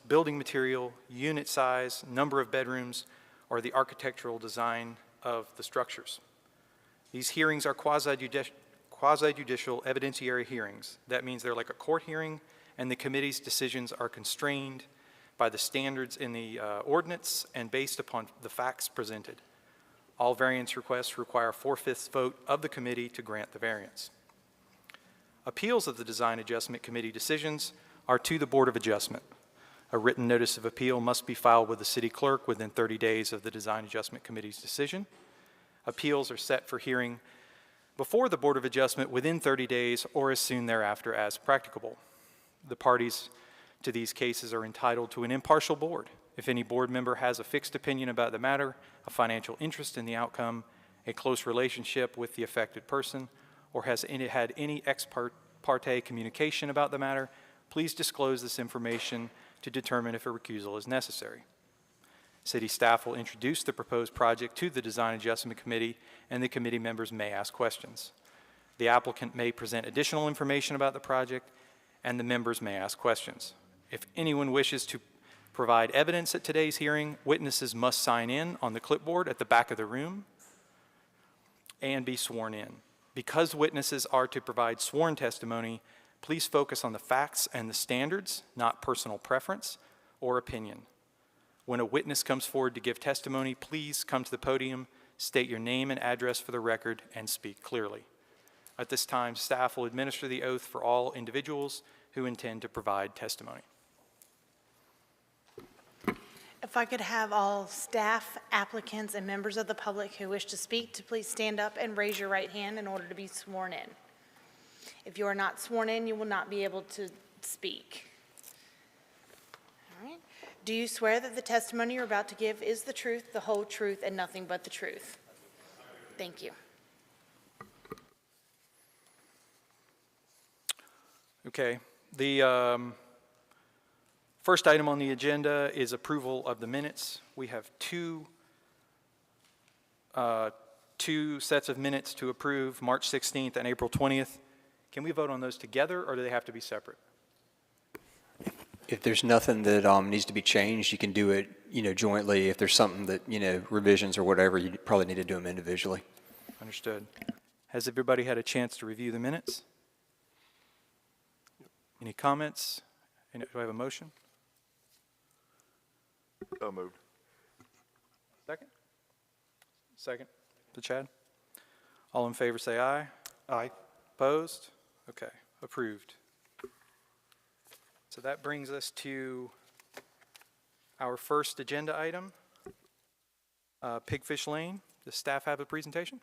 building material, unit size, number of bedrooms, or the architectural design of the structures. These hearings are quasi-judicial evidentiary hearings. That means they're like a court hearing, and the committee's decisions are constrained by the standards in the ordinance and based upon the facts presented. All variance requests require a 4/5 vote of the committee to grant the variance. Appeals of the Design Adjustment Committee decisions are to the Board of Adjustment. A written notice of appeal must be filed with the city clerk within 30 days of the Design Adjustment Committee's decision. Appeals are set for hearing before the Board of Adjustment within 30 days or as soon thereafter as practicable. The parties to these cases are entitled to an impartial board. If any board member has a fixed opinion about the matter, a financial interest in the outcome, a close relationship with the affected person, or has had any ex parte communication about the matter, please disclose this information to determine if a recusal is necessary. City staff will introduce the proposed project to the Design Adjustment Committee, and the committee members may ask questions. The applicant may present additional information about the project, and the members may ask questions. If anyone wishes to provide evidence at today's hearing, witnesses must sign in on the clipboard at the back of the room and be sworn in. Because witnesses are to provide sworn testimony, please focus on the facts and the standards, not personal preference or opinion. When a witness comes forward to give testimony, please come to the podium, state your name and address for the record, and speak clearly. At this time, staff will administer the oath for all individuals who intend to provide testimony. If I could have all staff, applicants, and members of the public who wish to speak to please stand up and raise your right hand in order to be sworn in. If you are not sworn in, you will not be able to speak. All right. Do you swear that the testimony you're about to give is the truth, the whole truth, and nothing but the truth? Thank you. Okay. The first item on the agenda is approval of the minutes. We have two sets of minutes to approve, March 16th and April 20th. Can we vote on those together, or do they have to be separate? If there's nothing that needs to be changed, you can do it, jointly. If there's something that, revisions or whatever, you probably need to do them individually. Understood. Has everybody had a chance to review the minutes? Any comments? Do I have a motion? So moved. Second? Second. To Chad? All in favor say aye. Aye. Opposed? Okay. Approved. So that brings us to our first agenda item, Pigfish Lane. Does staff have a presentation?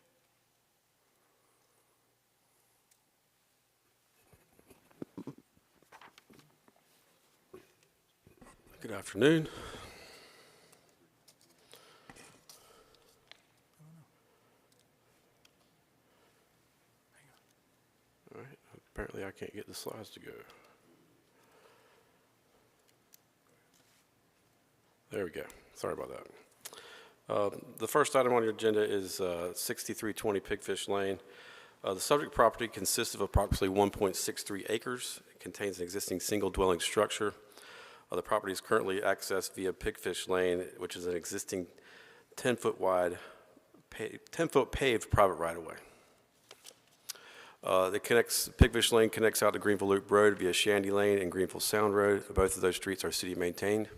Good afternoon. All right, apparently I can't get the slides to go. There we go. Sorry about that. The first item on your agenda is 6320 Pigfish Lane. The subject property consists of approximately 1.63 acres. It contains an existing single dwelling structure. The property is currently accessed via Pigfish Lane, which is an existing 10-foot wide, 10-foot paved private right-of-way. Pigfish Lane connects out to Greenville Loop Road via Shandy Lane and Greenville Sound Road. Both of those streets are city maintained.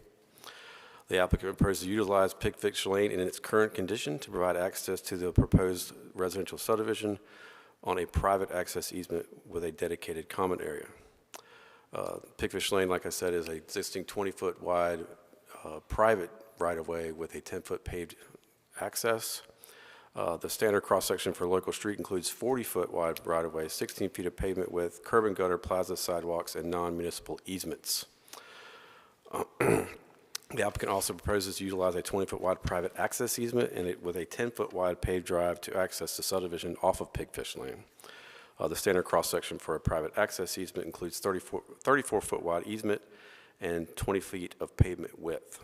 The applicant proposes to utilize Pigfish Lane in its current condition to provide access to the proposed residential subdivision on a private access easement with a dedicated common area. Pigfish Lane, like I said, is an existing 20-foot wide private right-of-way with a 10-foot paved access. The standard cross-section for a local street includes 40-foot wide right-of-way, 16 feet of pavement width, curb and gutter, plaza, sidewalks, and non-municipal easements. The applicant also proposes to utilize a 20-foot wide private access easement and with a 10-foot wide paved drive to access the subdivision off of Pigfish Lane. The standard cross-section for a private access easement includes 34-foot wide easement and 20 feet of pavement width.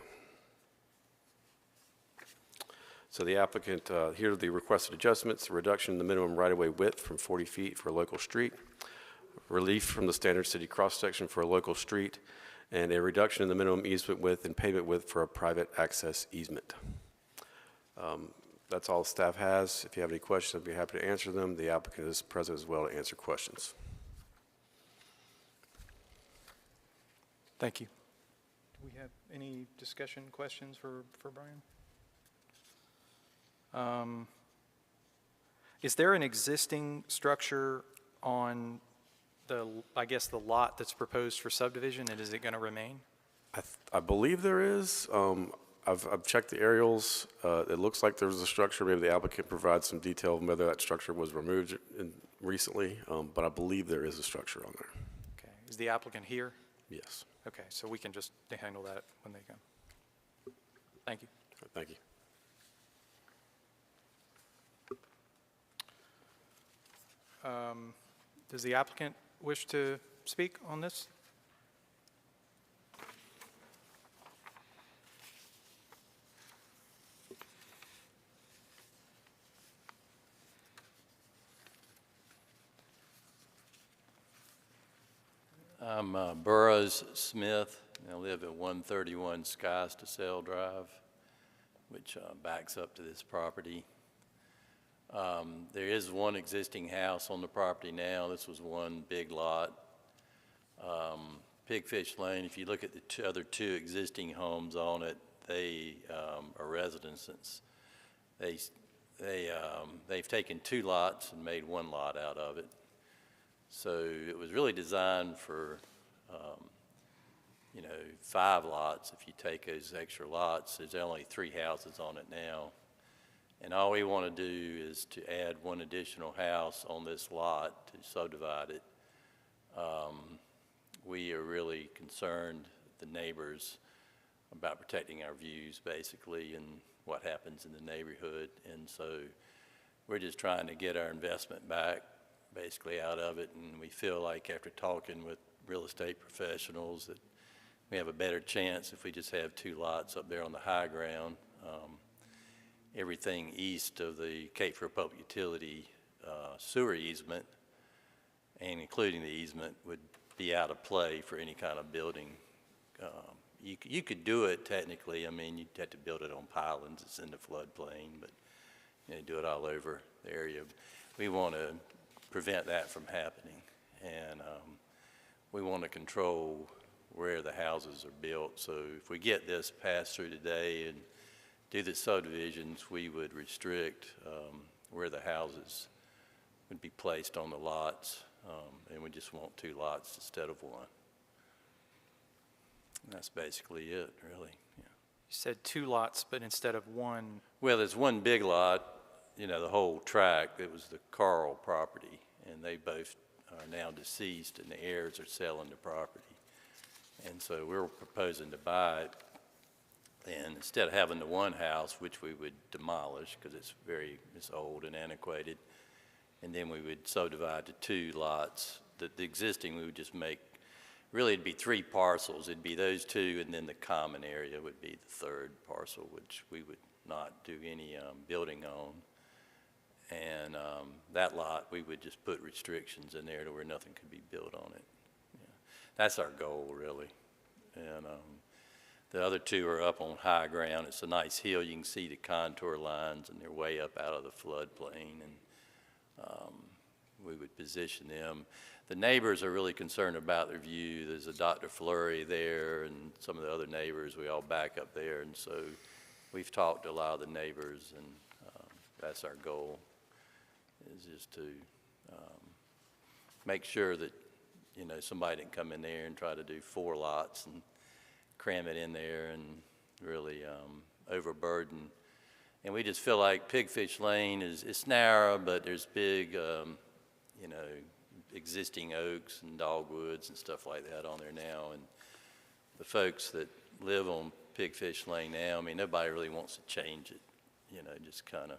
So the applicant, here are the requested adjustments: reduction in the minimum right-of-way width from 40 feet for a local street, relief from the standard city cross-section for a local street, and a reduction in the minimum easement width and pavement width for a private access easement. That's all staff has. If you have any questions, I'd be happy to answer them. The applicant is present as well to answer questions. Thank you. Do we have any discussion questions for Brian? Is there an existing structure on the lot that's proposed for subdivision, and is it going to remain? I believe there is. I've checked the aerials. It looks like there was a structure. Maybe the applicant provides some detail on whether that structure was removed recently, but I believe there is a structure on there. Okay. Is the applicant here? Yes. Okay, so we can just handle that when they come. Thank you. Thank you. Does the applicant wish to speak on this? I'm Burroughs Smith. I live at 131 Skies to Sale Drive, which backs up to this property. There is one existing house on the property now. This was one big lot. Pigfish Lane, if you look at the other two existing homes on it, they are residences. They've taken 2 lots and made 1 lot out of it. So it was really designed for, 5 lots. If you take those extra lots, there's only 3 houses on it now. And all we want to do is to add 1 additional house on this lot to subdivide it. We are really concerned, the neighbors, about protecting our views, basically, and what happens in the neighborhood. And so we're just trying to get our investment back, basically, out of it. And we feel like after talking with real estate professionals that we have a better chance if we just have 2 lots up there on the high ground. Everything east of the Cape Fear Public Utility sewer easement, and including the easement, would be out of play for any kind of building. You could do it technically. I mean, you'd have to build it on pylons. It's in the floodplain, but do it all over the area. We want to prevent that from happening, and we want to control where the houses are built. So if we get this passed through today and do the subdivisions, we would restrict where the houses would be placed on the lots, and we just want 2 lots instead of 1. And that's basically it, really. Yeah. You said 2 lots, but instead of 1. Well, there's 1 big lot, the whole tract. It was the Carl property, and they both are now deceased, and the heirs are selling the property. And so we're proposing to buy it, and instead of having the 1 house, which we would demolish because it's old and antiquated, and then we would subdivide to 2 lots. The existing, we would just make, really it'd be 3 parcels. It'd be those 2, and then the common area would be the 3rd parcel, which we would not do any building on. And that lot, we would just put restrictions in there to where nothing could be built on it. Yeah. That's our goal, really. And the other 2 are up on high ground. It's a nice hill. You can see the contour lines, and they're way up out of the floodplain. And we would position them. The neighbors are really concerned about their view. There's a Dr. Flurry there, and some of the other neighbors. We all back up there. And so we've talked to a lot of the neighbors, and that's our goal, is just to make sure that, somebody didn't come in there and try to do 4 lots and cram it in there and really overburden. And we just feel like Pigfish Lane it's narrow, but there's big, existing oaks and dogwoods and stuff like that on there now. And the folks that live on Pigfish Lane now, nobody really wants to change it, just kind of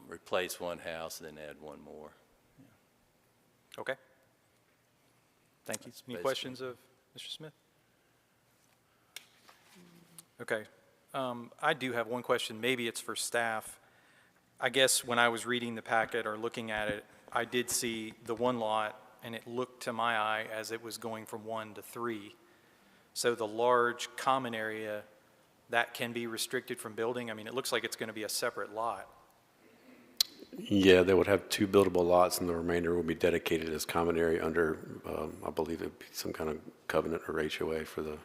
replace 1 house and then add 1 more. Yeah. Okay. Thank you. Any questions of Mr. Smith? Okay. I do have one question. Maybe it's for staff. I guess when I was reading the packet or looking at it, I did see the 1 lot, and it looked to my eye as it was going from 1 to 3. So the large common area, that can be restricted from building? I mean, it looks like it's going to be a separate lot. Yeah, they would have 2 buildable lots, and the remainder will be dedicated as common area under, I believe it'd be some kind of covenant or HOA for the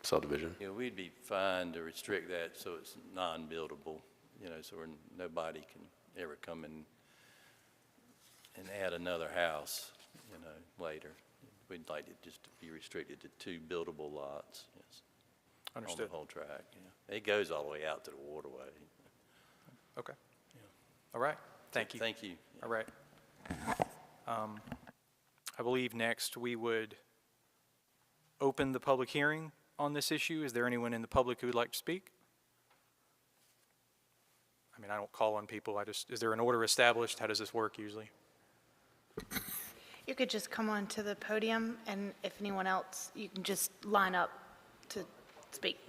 subdivision. You know, we'd be fine to restrict that so it's non-buildable, you know, so nobody can ever come in and add another house, you know, later. We'd like it just to be restricted to 2 buildable lots, yes. Understood. On the whole track, yeah. It goes all the way out to the waterway. Okay. All right. Thank you. Thank you. All right. I believe next we would open the public hearing on this issue. Is there anyone in the public who would like to speak? I mean, I don't call on people. Is there an order established? How does this work usually? You could just come on to the podium, and if anyone else, you can just line up to speak.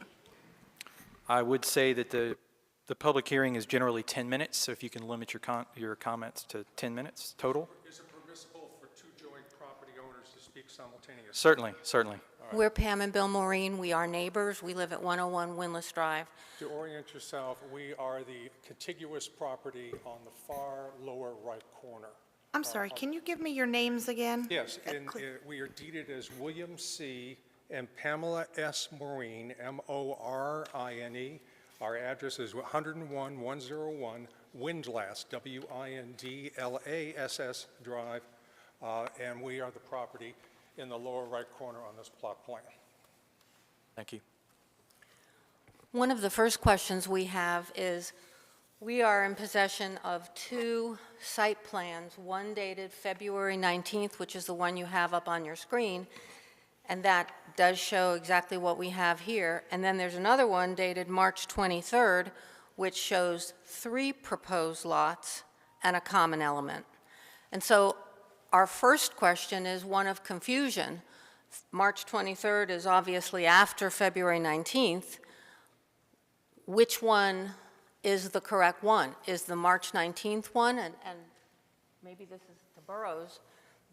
I would say that the public hearing is generally 10 minutes, so if you can limit your comments to 10 minutes total. Is it permissible for 2 joint property owners to speak simultaneously? Certainly, certainly. We're Pam and Bill Maureen. We are neighbors. We live at 101 Windlass Drive. To orient yourself, we are the contiguous property on the far lower right corner. I'm sorry, can you give me your names again? Yes, and we are deeded as William C. and Pamela S. Maureen, M-O-R-I-N-E. Our address is 101-101 Windlass, W-I-N-D-L-A-S-S Drive, and we are the property in the lower right corner on this plot plan. Thank you. One of the first questions we have is, we are in possession of 2 site plans, one dated February 19th, which is the one you have up on your screen, and that does show exactly what we have here. And then there's another one dated March 23rd, which shows 3 proposed lots and a common element. And so our first question is one of confusion. March 23rd is obviously after February 19th. Which one is the correct one? Is the March 19th one, and maybe this is the boroughs,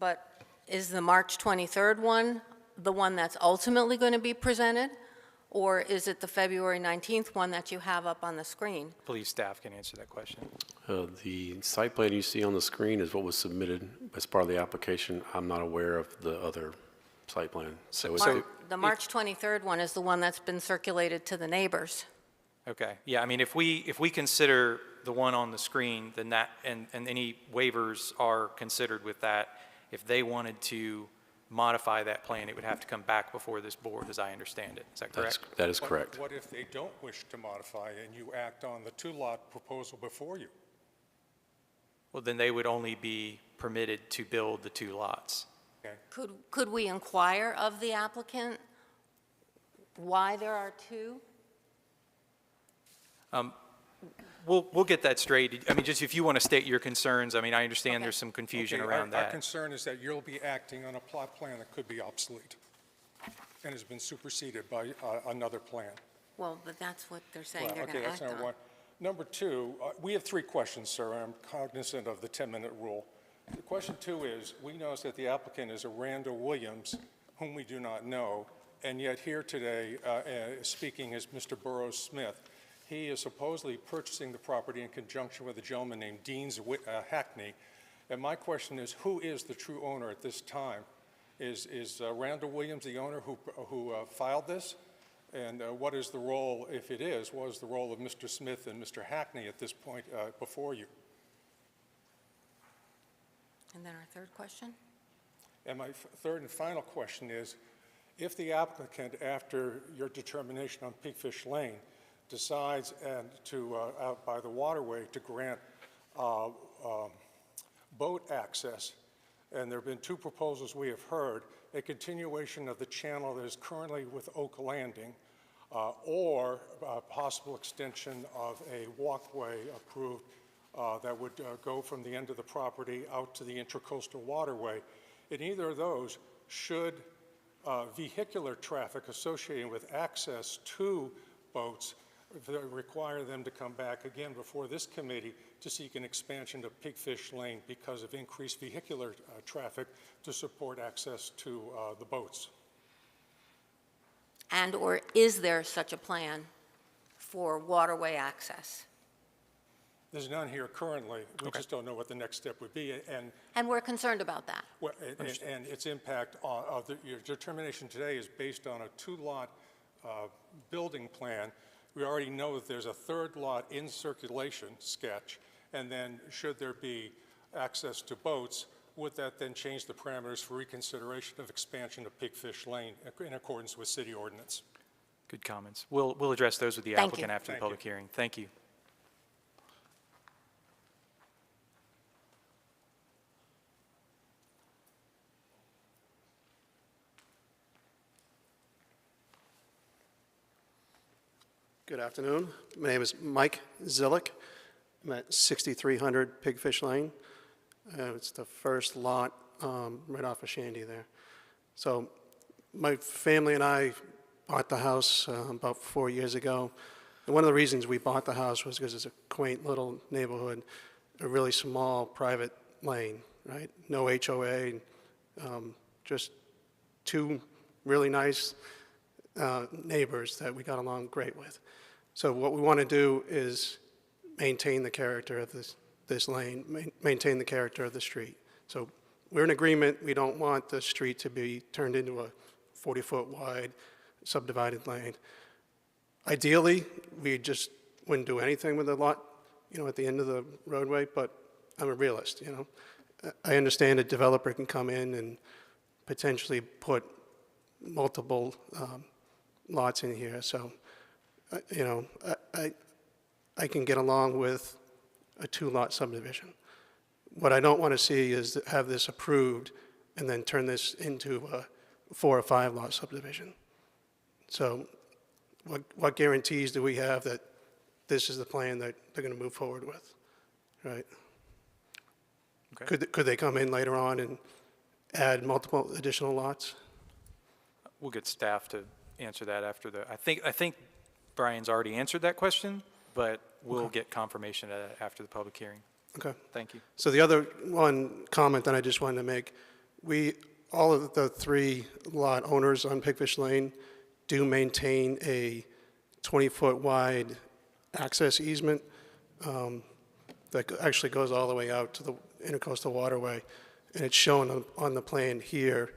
but is the March 23rd one the one that's ultimately going to be presented, or is it the February 19th one that you have up on the screen? Please, staff can answer that question. The site plan you see on the screen is what was submitted as part of the application. I'm not aware of the other site plan. So The March 23rd one is the one that's been circulated to the neighbors. Okay, yeah, I mean, if we consider the one on the screen, then that, and any waivers are considered with that, if they wanted to modify that plan, it would have to come back before this board, as I understand it. Is that correct? that is correct. What if they don't wish to modify and you act on the 2-lot proposal before you? Well, then they would only be permitted to build the 2 lots. Okay. Could we inquire of the applicant why there are 2? We'll get that straight. I mean, just if you want to state your concerns, I mean, I understand Okay. there's some confusion Okay, around Our that. concern is that you'll be acting on a plot plan that could be obsolete and has been superseded by another plan. Well, but that's what they're saying Well, they're okay, going to that's act number on. one. Number 2, we have 3 questions, sir. I'm cognizant of the 10-minute rule. The question 2 is, we notice that the applicant is a Randall Williams, whom we do not know, and yet here today speaking is Mr. Burroughs Smith. He is supposedly purchasing the property in conjunction with a gentleman named Deans Hackney. And my question is, who is the true owner at this time? Is Randall Williams the owner who filed this? And what is the role, if it is, what is the role of Mr. Smith and Mr. Hackney at this point before you? And then our third question? And my third and final question is, if the applicant, after your determination on Pigfish Lane, decides out by the waterway to grant boat access, and there have been 2 proposals we have heard, a continuation of the channel that is currently with Oak Landing, or a possible extension of a walkway approved that would go from the end of the property out to the intracoastal waterway. In either of those, should vehicular traffic associated with access to boats require them to come back again before this committee to seek an expansion of Pigfish Lane because of increased vehicular traffic to support access to the boats? And/or is there such a plan for waterway access? There's none here currently. We just don't know what the next step would be, And we're concerned about that. and its impact on, your determination today is based on a two-lot building plan. We already know that there's a third lot in circulation sketch, and then should there be access to boats, would that then change the parameters for reconsideration of expansion of Pigfish Lane in accordance with city ordinance? Good comments. We'll address those with the Thank applicant you. after the Thank public you. hearing. Thank you. Good afternoon. My name is Mike Zillick. I'm at 6300 Pigfish Lane. It's the first lot right off of Shandy there. So my family and I bought the house about 4 years ago. And one of the reasons we bought the house was because it's a quaint little neighborhood, a really small private lane, right? No HOA, just two really nice neighbors that we got along great with. So what we want to do is maintain the character of this lane, maintain the character of the street. So we're in agreement. We don't want the street to be turned into a 40-foot wide subdivided lane. Ideally, we just wouldn't do anything with the lot, at the end of the roadway, but I'm a realist, I understand a developer can come in and potentially put multiple lots in here, so, I can get along with a two-lot subdivision. What I don't want to see is have this approved and then turn this into a 4 or 5 lot subdivision. So what guarantees do we have that this is the plan that they're going to move forward with, right? Okay. Could they come in later on and add multiple additional lots? We'll get staff to answer that after I think Brian's already answered that question, but we'll get confirmation of that after the public hearing. Okay. Thank you. So the other one comment that I just wanted to make, all of the 3 lot owners on Pigfish Lane do maintain a 20-foot wide access easement that actually goes all the way out to the intercoastal waterway. And it's shown on the plan here,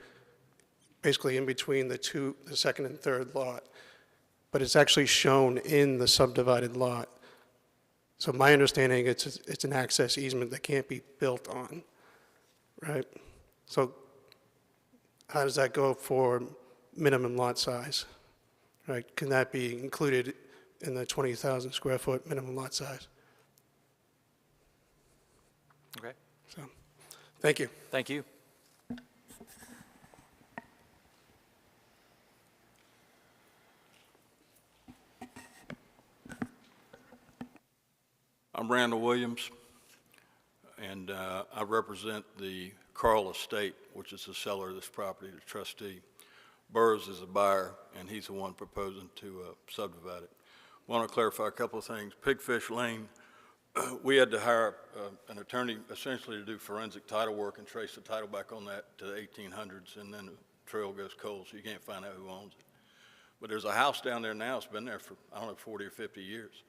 basically in between the second and third lot. But it's actually shown in the subdivided lot. So my understanding, it's an access easement that can't be built on, right? So how does that go for minimum lot size, right? Can that be included in the 20,000 square foot minimum lot size? Okay. So, thank you. Thank you. I'm Randall Williams, and I represent the Carl Estate, which is the seller of this property, the trustee. Burroughs is a buyer, and he's the one proposing to subdivide it. I want to clarify a couple of things. Pigfish Lane, we had to hire an attorney essentially to do forensic title work and trace the title back on that to the 1800s, and then the trail goes cold, so you can't find out who owns it. But there's a house down there now. It's been there for, 40 or 50 years.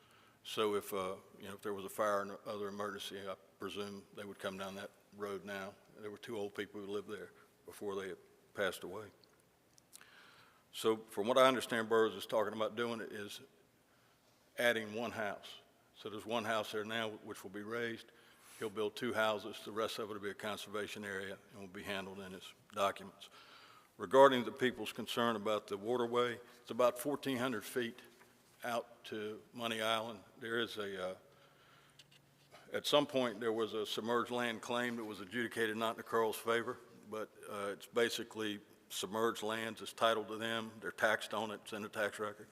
So if, if there was a fire and other emergency, I presume they would come down that road now. There were 2 old people who lived there before they had passed away. So from what I understand, Burroughs is talking about doing it is adding 1 house. So there's 1 house there now which will be raised. He'll build 2 houses. The rest of it will be a conservation area and will be handled in his documents. Regarding the people's concern about the waterway, it's about 1,400 feet out to Money Island. There is at some point there was a submerged land claim that was adjudicated not in the Carl's favor, but it's basically submerged lands. It's titled to them. They're taxed on it. It's in the tax record.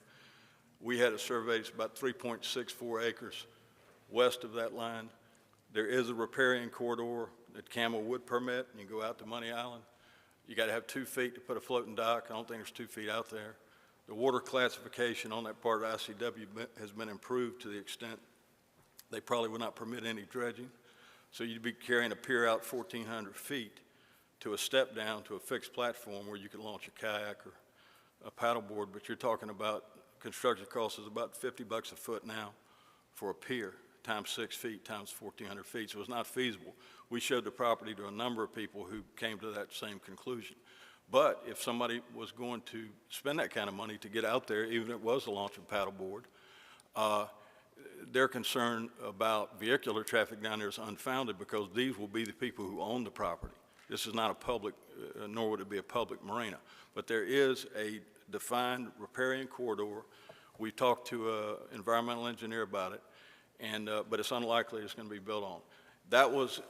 We had it surveyed. It's about 3.64 acres west of that line. There is a riparian corridor that Camel would permit, and you go out to Money Island. You got to have 2 feet to put a floating dock. I don't think there's 2 feet out there. The water classification on that part of ICW has been improved to the extent they probably would not permit any dredging. So you'd be carrying a pier out 1,400 feet to a step down to a fixed platform where you could launch a kayak or a paddleboard, but you're talking about construction costs is about $50 a foot now for a pier, times 6 feet, times 1,400 feet, so it's not feasible. We showed the property to a number of people who came to that same conclusion. But if somebody was going to spend that kind of money to get out there, even if it was to launch a paddleboard, their concern about vehicular traffic down there is unfounded because these will be the people who own the property. This is not a public, nor would it be a public marina. But there is a defined riparian corridor. We talked to an environmental engineer about it, but it's unlikely it's going to be built on. That was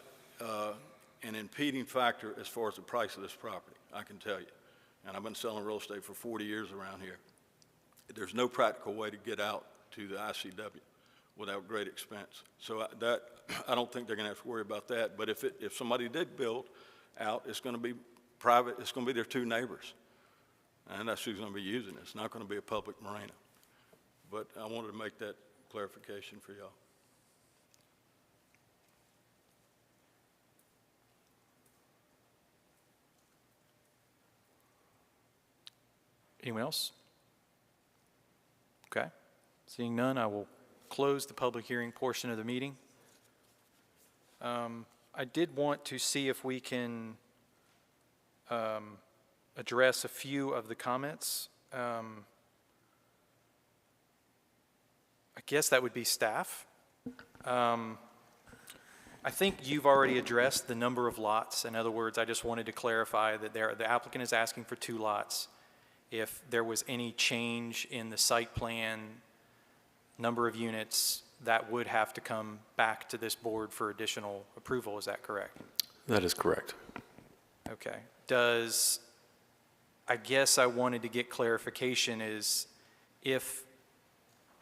an impeding factor as far as the price of this property, I can tell you. And I've been selling real estate for 40 years around here. There's no practical way to get out to the ICW without great expense. So I don't think they're going to have to worry about that. But if somebody did build out, it's going to be private. It's going to be their 2 neighbors. And that's who's going to be using it. It's not going to be a public marina. But I wanted to make that clarification for y'all. Anyone else? Okay. Seeing none, I will close the public hearing portion of the meeting. I did want to see if we can address a few of the comments. I guess that would be staff. I think you've already addressed the number of lots. In other words, I just wanted to clarify that the applicant is asking for 2 lots. If there was any change in the site plan, number of units, that would have to come back to this board for additional approval. Is that correct? That is correct. Okay. I guess I wanted to get clarification is if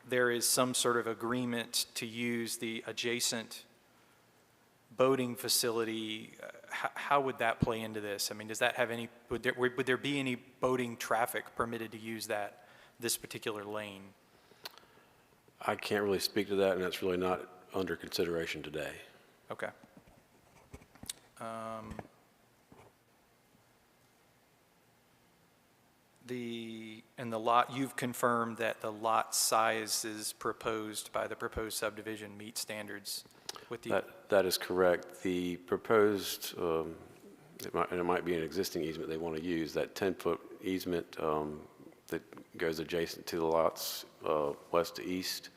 there is some sort of agreement to use the adjacent boating facility, how would that play into this? I mean, does that have any, would there be any boating traffic permitted to use this particular lane? I can't really speak to that, and that's really not under consideration today. Okay. And the lot, you've confirmed that the lot sizes proposed by the proposed subdivision meet standards with the... That is correct. The proposed, it might be an existing easement they want to use, that 10-foot easement that goes adjacent to the lots west to east.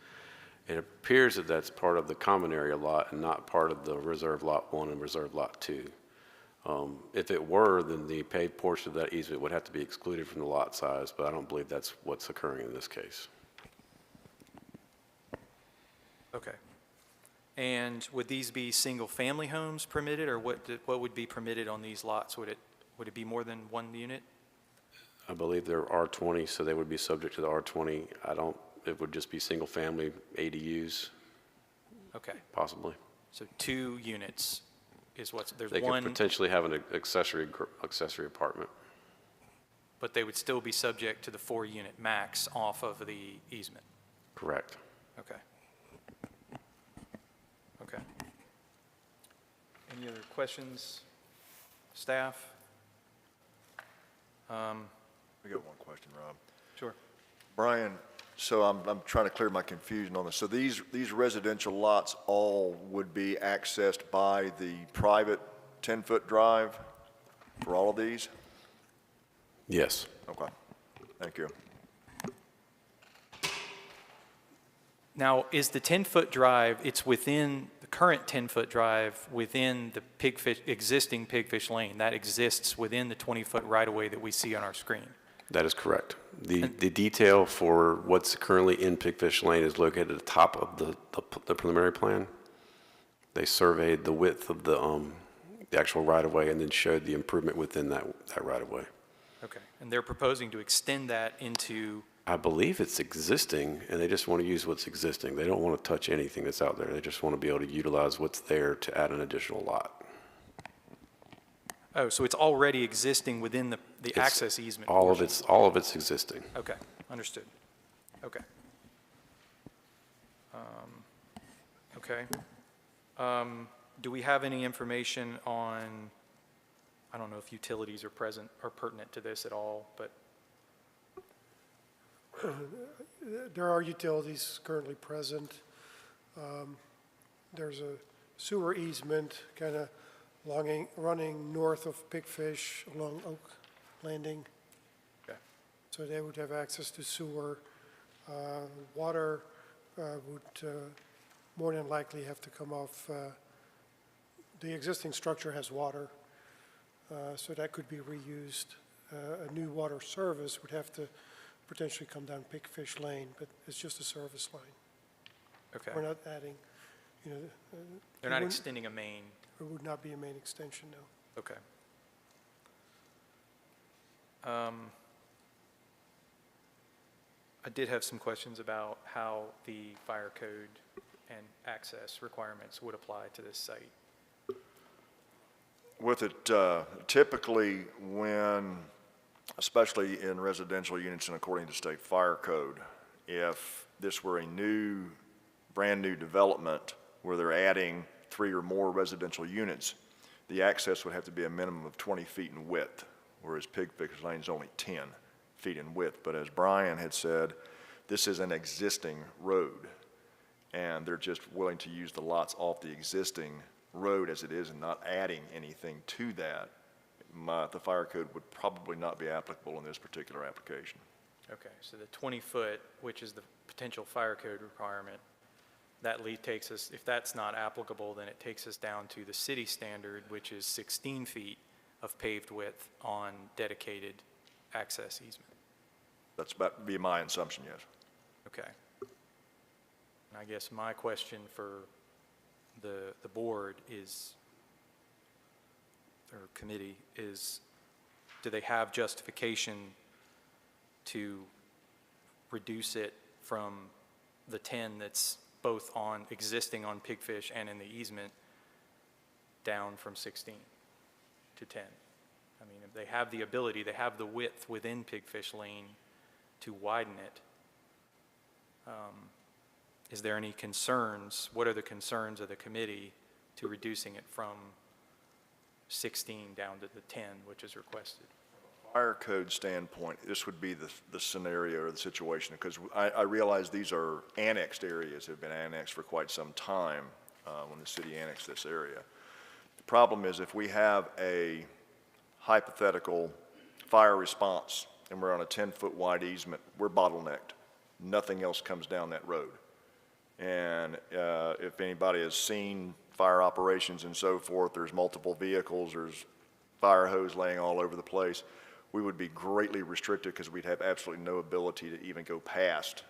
It appears that that's part of the common area lot and not part of the reserve lot 1 and reserve lot 2. If it were, then the paved portion of that easement would have to be excluded from the lot size, but I don't believe that's what's occurring in this case. Okay. And would these be single-family homes permitted, or what would be permitted on these lots? Would it be more than 1 unit? I believe they're R20, so they would be subject to the R20. It would just be single-family ADUs. Okay. Possibly. So 2 units is there's They one... could potentially have an accessory apartment. But they would still be subject to the 4-unit max off of the easement? Correct. Okay. Okay. Any other questions, staff? I got one question, Rob. Sure. Brian, so I'm trying to clear my confusion on this. So these residential lots all would be accessed by the private 10-foot drive for all of these? Yes. Okay. Thank you. Now, is the 10-foot drive, it's within the current 10-foot drive within the existing Pigfish Lane? That exists within the 20-foot right-of-way that we see on our screen? That is correct. The detail for what's currently in Pigfish Lane is located at the top of the preliminary plan. They surveyed the width of the actual right-of-way and then showed the improvement within that right-of-way. Okay. And they're proposing to extend that into... I believe it's existing, and they just want to use what's existing. They don't want to touch anything that's out there. They just want to be able to utilize what's there to add an additional lot. Oh, so it's already existing within the access easement All portion. of it's existing. Okay, understood. Okay. Okay. Do we have any information on, I don't know if utilities are present or pertinent to this at all, but There are utilities currently present. There's a sewer easement kind of running north of Pigfish along Oak Landing. Okay. So they would have access to sewer. Water would more than likely have to come off. The existing structure has water, so that could be reused. A new water service would have to potentially come down Pigfish Lane, but it's just a service line. Okay. We're not adding, you know. They're not extending a main. It would not be a main extension, no. Okay. I did have some questions about how the fire code and access requirements would apply to this site. With it, typically when, especially in residential units and according to state fire code, if this were a brand new development where they're adding 3 or more residential units, the access would have to be a minimum of 20 feet in width, whereas Pigfish Lane is only 10 feet in width. But as Brian had said, this is an existing road, and they're just willing to use the lots off the existing road as it is and not adding anything to that. The fire code would probably not be applicable in this particular application. Okay, so the 20-foot, which is the potential fire code requirement, that takes us, if that's not applicable, then it takes us down to the city standard, which is 16 feet of paved width on dedicated access easement. That's about be my assumption, yes. Okay. And I guess my question for the board is, or committee, is do they have justification to reduce it from the 10 that's both existing on Pigfish and in the easement down from 16 to 10? I mean, if they have the ability, they have the width within Pigfish Lane to widen it. Is there any concerns? What are the concerns of the committee to reducing it from 16 down to the 10, which is requested? Fire code standpoint, this would be the scenario or the situation, because I realize these are annexed areas, have been annexed for quite some time when the city annexed this area. The problem is if we have a hypothetical fire response and we're on a 10-foot wide easement, we're bottlenecked. Nothing else comes down that road. And if anybody has seen fire operations and so forth, there's multiple vehicles, there's fire hose laying all over the place. We would be greatly restricted because we'd have absolutely no ability to even go past.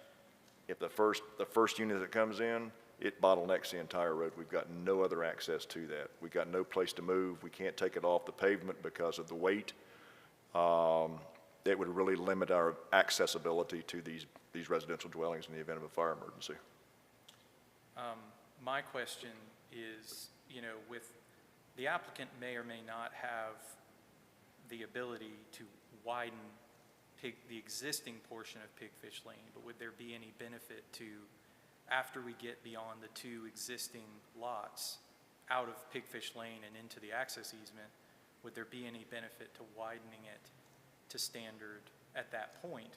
If the first unit that comes in, it bottlenecks the entire road. We've got no other access to that. We've got no place to move. We can't take it off the pavement because of the weight. It would really limit our accessibility to these residential dwellings in the event of a fire emergency. My question is, you know, with the applicant may or may not have the ability to widen the existing portion of Pigfish Lane, but would there be any benefit to, after we get beyond the 2 existing lots out of Pigfish Lane and into the access easement, would there be any benefit to widening it to standard at that point?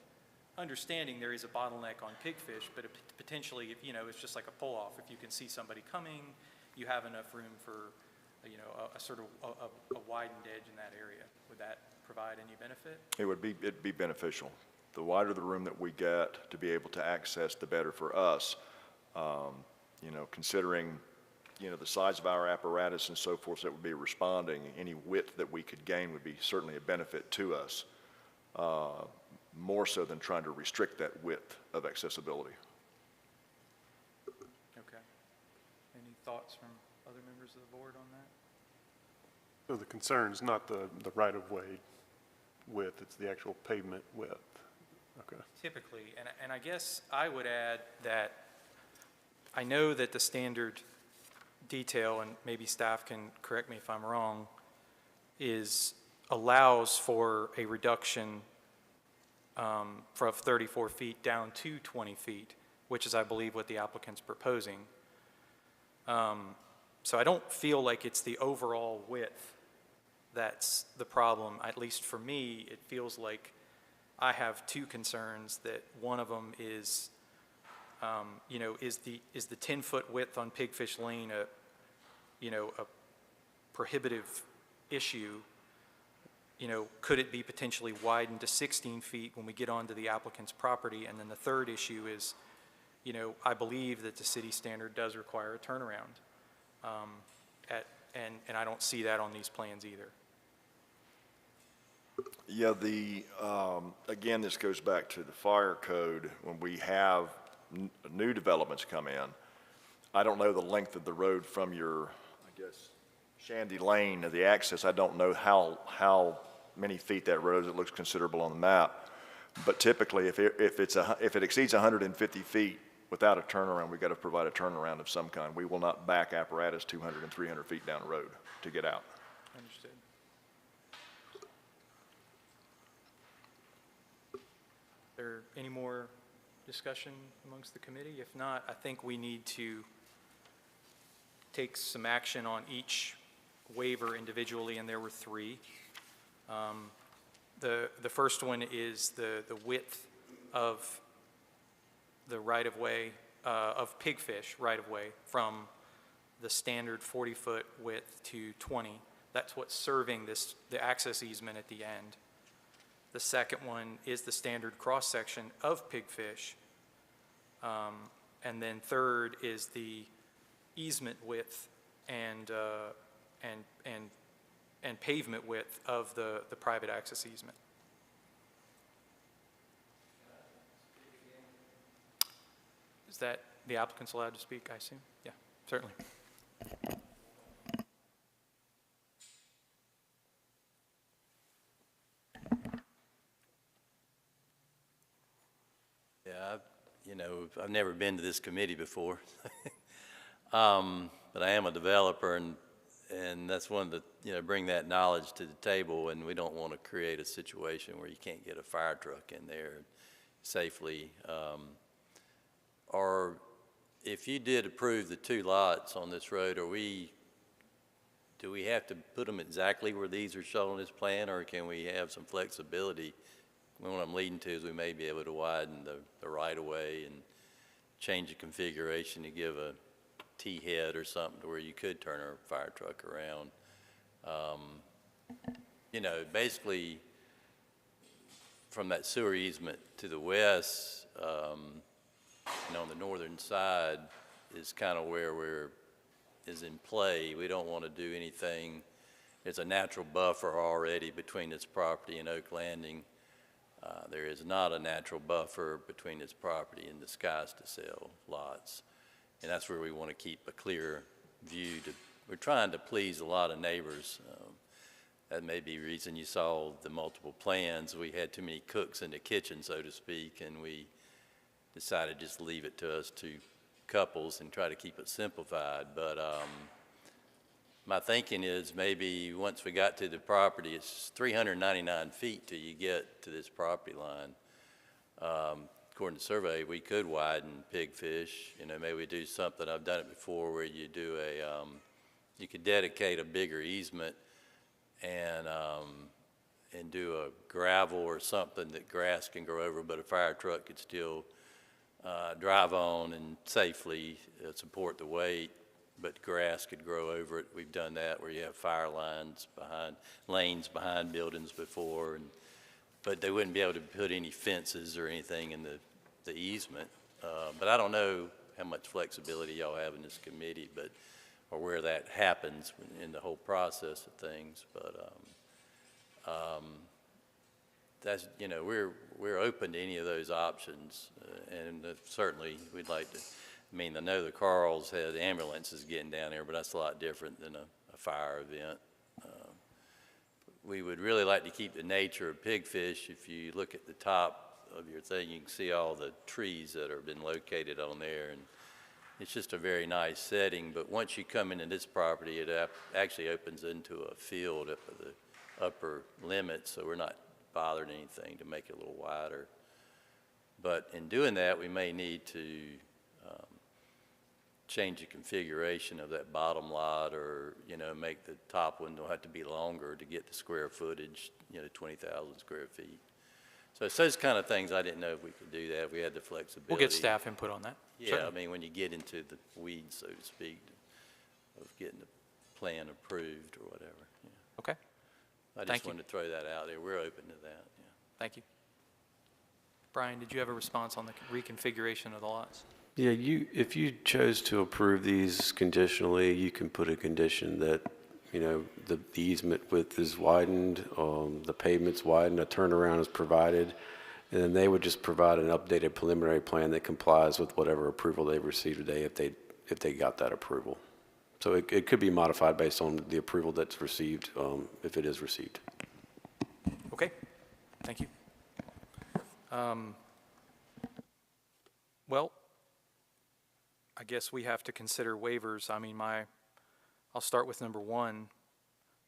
Understanding there is a bottleneck on Pigfish, but potentially, if, you know, it's just like a pull-off. If you can see somebody coming, you have enough room for, you know, a sort of a widened edge in that area. Would that provide any benefit? It'd be beneficial. The wider the room that we get to be able to access, the better for us. You know, considering, you know, the size of our apparatus and so forth that would be responding, any width that we could gain would be certainly a benefit to us. More so than trying to restrict that width of accessibility. Okay. Any thoughts from other members of the board on that? So the concern's not the right-of-way width, it's the actual pavement width. Okay. Typically, and I guess I would add that I know that the standard detail, and maybe staff can correct me if I'm wrong, allows for a reduction from 34 feet down to 20 feet, which is, I believe, what the applicant's proposing. So I don't feel like it's the overall width that's the problem. At least for me, it feels like I have two concerns. That one of them is, is the 10-foot width on Pigfish Lane a prohibitive issue? Could it be potentially widened to 16 feet when we get onto the applicant's property? And then the third issue is, I believe that the city standard does require a turnaround. And I don't see that on these plans either. Yeah, again, this goes back to the fire code. When we have new developments come in, I don't know the length of the road from your, I guess, Shandy Lane to the access. I don't know how many feet that road is. It looks considerable on the map. But typically, if it exceeds 150 feet without a turnaround, we've got to provide a turnaround of some kind. We will not back apparatus 200 and 300 feet down the road to get out. Understood. Is there any more discussion amongst the committee? If not, I think we need to take some action on each waiver individually, and there were three. The first one is the width of the right-of-way, of Pigfish right-of-way from the standard 40-foot width to 20. That's what's serving the access easement at the end. The second one is the standard cross-section of Pigfish. And then third is the easement width and pavement width of the private access easement. Is that the applicant's allowed to speak, I assume? Yeah, certainly. Yeah, I've never been to this committee before. But I am a developer, and that's one of the, bring that knowledge to the table, and we don't want to create a situation where you can't get a fire truck in there safely. Or if you did approve the two lots on this road, do we have to put them exactly where these are shown on this plan, or can we have some flexibility? What I'm leading to is we may be able to widen the right-of-way and change the configuration to give a T-head or something to where you could turn a fire truck around. Basically, from that sewer easement to the west, on the northern side is kind of where is in play. We don't want to do anything. There's a natural buffer already between this property and Oak Landing. There is not a natural buffer between this property and the Skies to Sell lots. And that's where we want to keep a clear view. We're trying to please a lot of neighbors. That may be the reason you saw the multiple plans. We had too many cooks in the kitchen, so to speak, and we decided just to leave it to us two couples and try to keep it simplified. But my thinking is maybe once we got to the property, it's 399 feet till you get to this property line. According to the survey, we could widen Pigfish. Maybe we do something, I've done it before, where you do you could dedicate a bigger easement and do a gravel or something that grass can grow over, but a fire truck could still drive on and safely support the weight, but grass could grow over it. We've done that where you have fire lanes behind buildings before, but they wouldn't be able to put any fences or anything in the easement. But I don't know how much flexibility y'all have in this committee, or where that happens in the whole process of things. But that's, we're open to any of those options, and certainly we'd like to. I know the Carls had ambulances getting down there, but that's a lot different than a fire event. We would really like to keep the nature of Pigfish. If you look at the top of your thing, you can see all the trees that have been located on there, and it's just a very nice setting. But once you come into this property, it actually opens into a field up at the upper limit, so we're not bothered anything to make it a little wider. But in doing that, we may need to change the configuration of that bottom lot, or make the top one, don't have to be longer to get the square footage, 20,000 square feet. So it's those kind of things, I didn't know if we could do that, we had the flexibility. We'll get staff input on that. Yeah, I Certainly. mean, when you get into the weeds, so to speak, of getting the plan approved or whatever. Yeah. Okay, I Thank just you. wanted to throw that out there. We're open to that, yeah. thank you. Brian, did you have a response on the reconfiguration of the lots? Yeah, if you chose to approve these conditionally, you can put a condition that, the easement width is widened, the pavement's widened, a turnaround is provided, and then they would just provide an updated preliminary plan that complies with whatever approval they received today if they got that approval. So it could be modified based on the approval that's received, if it is received. Okay, thank you. Well, I guess we have to consider waivers. I mean, I'll start with number one,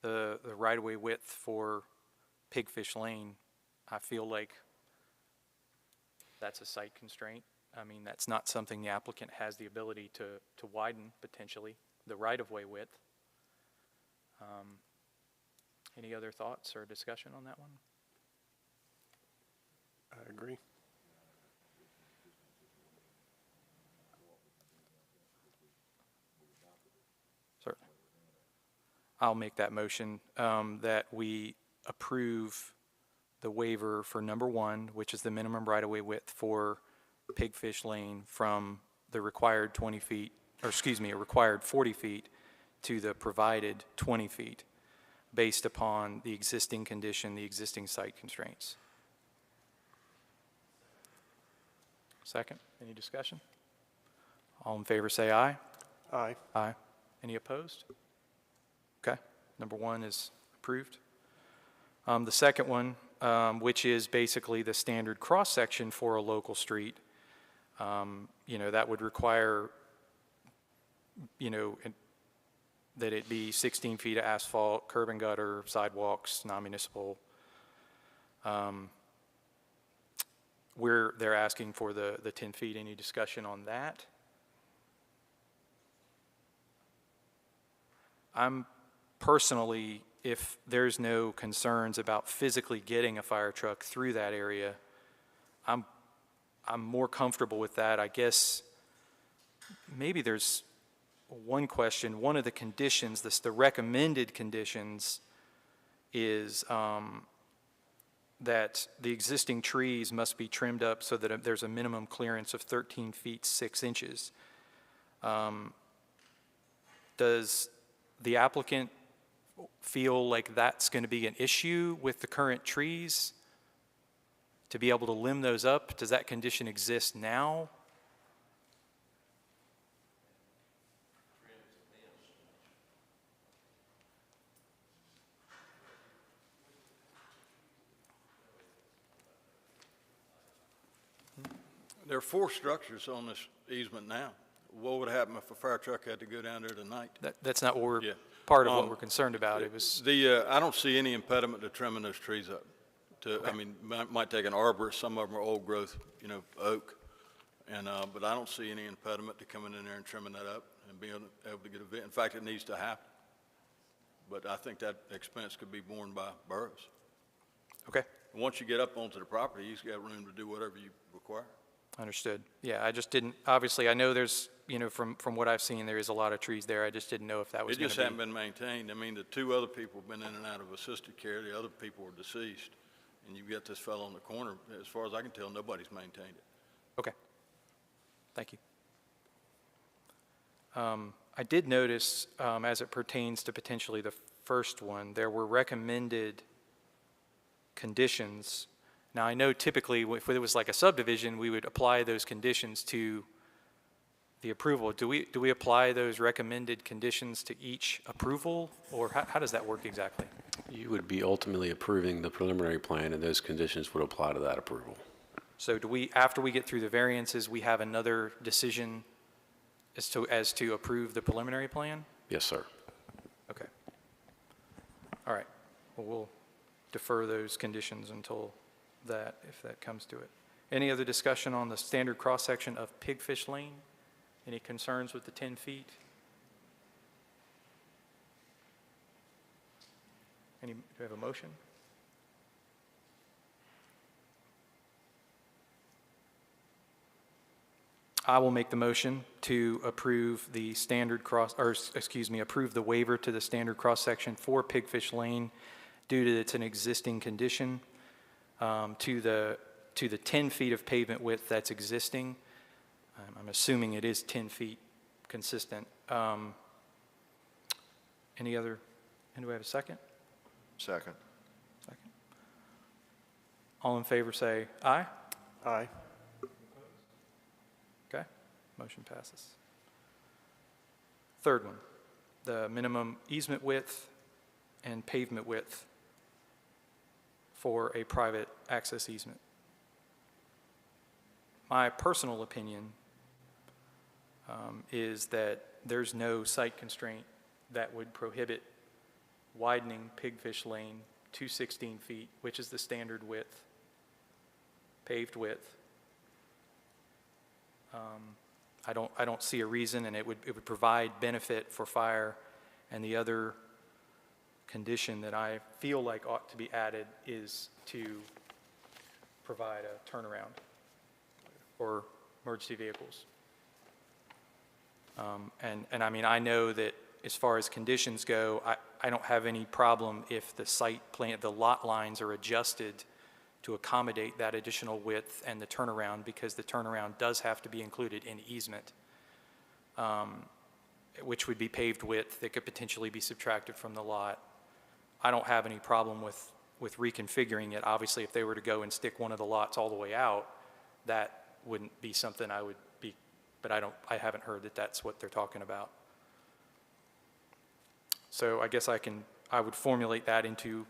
the right-of-way width for Pigfish Lane. I feel like that's a site constraint. I mean, that's not something the applicant has the ability to widen potentially, the right-of-way width. Any other thoughts or discussion on that one? I agree. Certainly. I'll make that motion that we approve the waiver for number one, which is the minimum right-of-way width for Pigfish Lane from the required 20 feet, or excuse me, a required 40 feet to the provided 20 feet based upon the existing condition, the existing site constraints. Second, any discussion? All in favor say aye. Aye. Aye. Any opposed? Okay, number one is approved. The second one, which is basically the standard cross-section for a local street, that would require, that it be 16 feet of asphalt, curb and gutter, sidewalks, non-municipal. They're asking for the 10 feet. Any discussion on that? I'm personally, if there's no concerns about physically getting a fire truck through that area, I'm more comfortable with that. I guess maybe there's one question. One of the conditions, the recommended conditions, is that the existing trees must be trimmed up so that there's a minimum clearance of 13 feet 6 inches. Does the applicant feel like that's going to be an issue with the current trees to be able to limb those up? Does that condition exist now? There are 4 structures on this easement now. What would happen if a fire truck had to go down there tonight? That's not what we're, Yeah. part of what we're concerned about. It was, I don't see any impediment to trimming those trees up. I mean, might take an arborist, some of them are old growth, oak. But I don't see any impediment to coming in there and trimming that up and being able to get a, in fact, it needs to happen. But I think that expense could be borne by boroughs. okay, Once you get up onto the property, you've got room to do whatever you require. understood. Yeah, I just didn't, obviously, I know there's, from what I've seen, there is a lot of trees there. I just didn't know if that was It going just to hasn't be. been maintained. I mean, the 2 other people have been in and out of assisted care. The other people were deceased. And you've got this fellow on the corner. As far as I can tell, nobody's maintained it. Okay, thank you. I did notice, as it pertains to potentially the first one, there were recommended conditions. Now, I know typically if it was like a subdivision, we would apply those conditions to the approval. Do we apply those recommended conditions to each approval, or how does that work exactly? You would be ultimately approving the preliminary plan, and those conditions would apply to that approval. So do we, after we get through the variances, we have another decision as to approve the preliminary plan? Yes, sir. Okay. All right. Well, we'll defer those conditions until that, if that comes to it. Any other discussion on the standard cross-section of Pigfish Lane? Any concerns with the 10 feet? Do we have a motion? I will make the motion to approve the standard approve the waiver to the standard cross-section for Pigfish Lane due to it's an existing condition, to the 10 feet of pavement width that's existing. I'm assuming it is 10 feet consistent. Any other, and do we have a second? Second. Second. All in favor say aye. Aye. Okay, motion passes. Third one, the minimum easement width and pavement width for a private access easement. My personal opinion is that there's no site constraint that would prohibit widening Pigfish Lane to 16 feet, which is the standard width, paved width. I don't see a reason, and it would provide benefit for fire. And the other condition that I feel like ought to be added is to provide a turnaround for emergency vehicles. And I mean, I know that as far as conditions go, I don't have any problem if the site plan, the lot lines are adjusted to accommodate that additional width and the turnaround, because the turnaround does have to be included in easement, which would be paved width that could potentially be subtracted from the lot. I don't have any problem with reconfiguring it. Obviously, if they were to go and stick one of the lots all the way out, that wouldn't be something I would be, but I haven't heard that that's what they're talking about. So I guess I would formulate that into,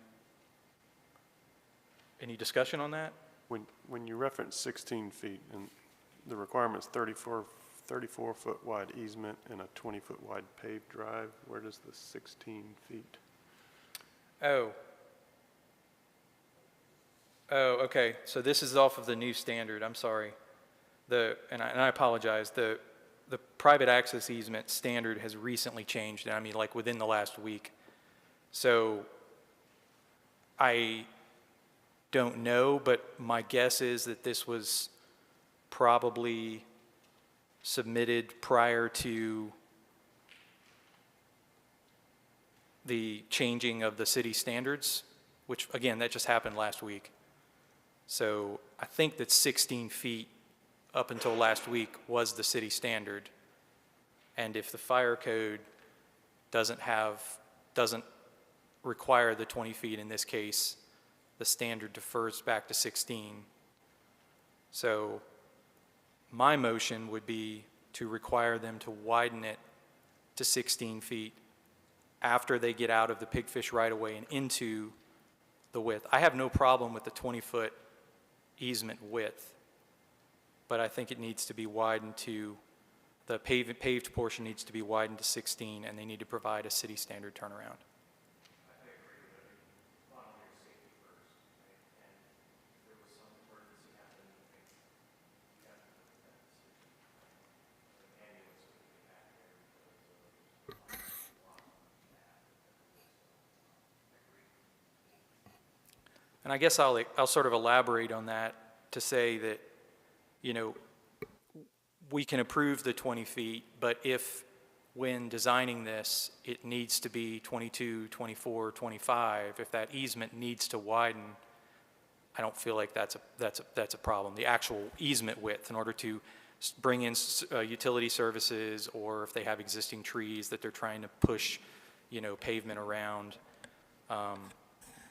any discussion on that? When you reference 16 feet, and the requirement's 34-foot wide easement and a 20-foot wide paved drive, where does the 16 feet? Oh, okay. So this is off of the new standard. I'm sorry. And I apologize. The private access easement standard has recently changed. I mean, like within the last week. So I don't know, but my guess is that this was probably submitted prior to the changing of the city standards, which again, that just happened last week. So I think that 16 feet up until last week was the city standard. And if the fire code doesn't require the 20 feet in this case, the standard defers back to 16. So my motion would be to require them to widen it to 16 feet after they get out of the Pigfish right-of-way and into the width. I have no problem with the 20-foot easement width, but I think it needs to be widened to, the paved portion needs to be widened to 16, and they need to provide a city standard turnaround. And I guess I'll sort of elaborate on that to say that, you know, we can approve the 20 feet, but if when designing this, it needs to be 22, 24, 25, if that easement needs to widen, I don't feel like that's a problem. The actual easement width, in order to bring in utility services, or if they have existing trees that they're trying to push, you know, pavement around,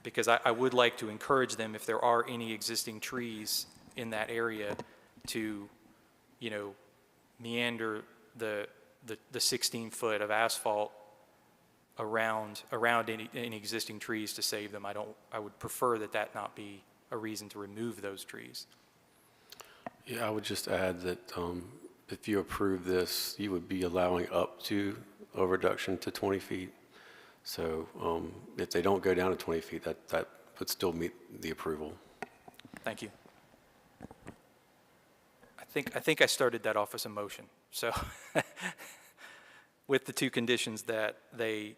because I would like to encourage them, if there are any existing trees in that area, to, you know, meander the 16 foot of asphalt around any existing trees to save them. I would prefer that not be a reason to remove those trees. Yeah, I would just add that if you approve this, you would be allowing up to a reduction to 20 feet. So if they don't go down to 20 feet, that would still meet the approval. Thank you. I think I started that off as a motion. So with the two conditions that they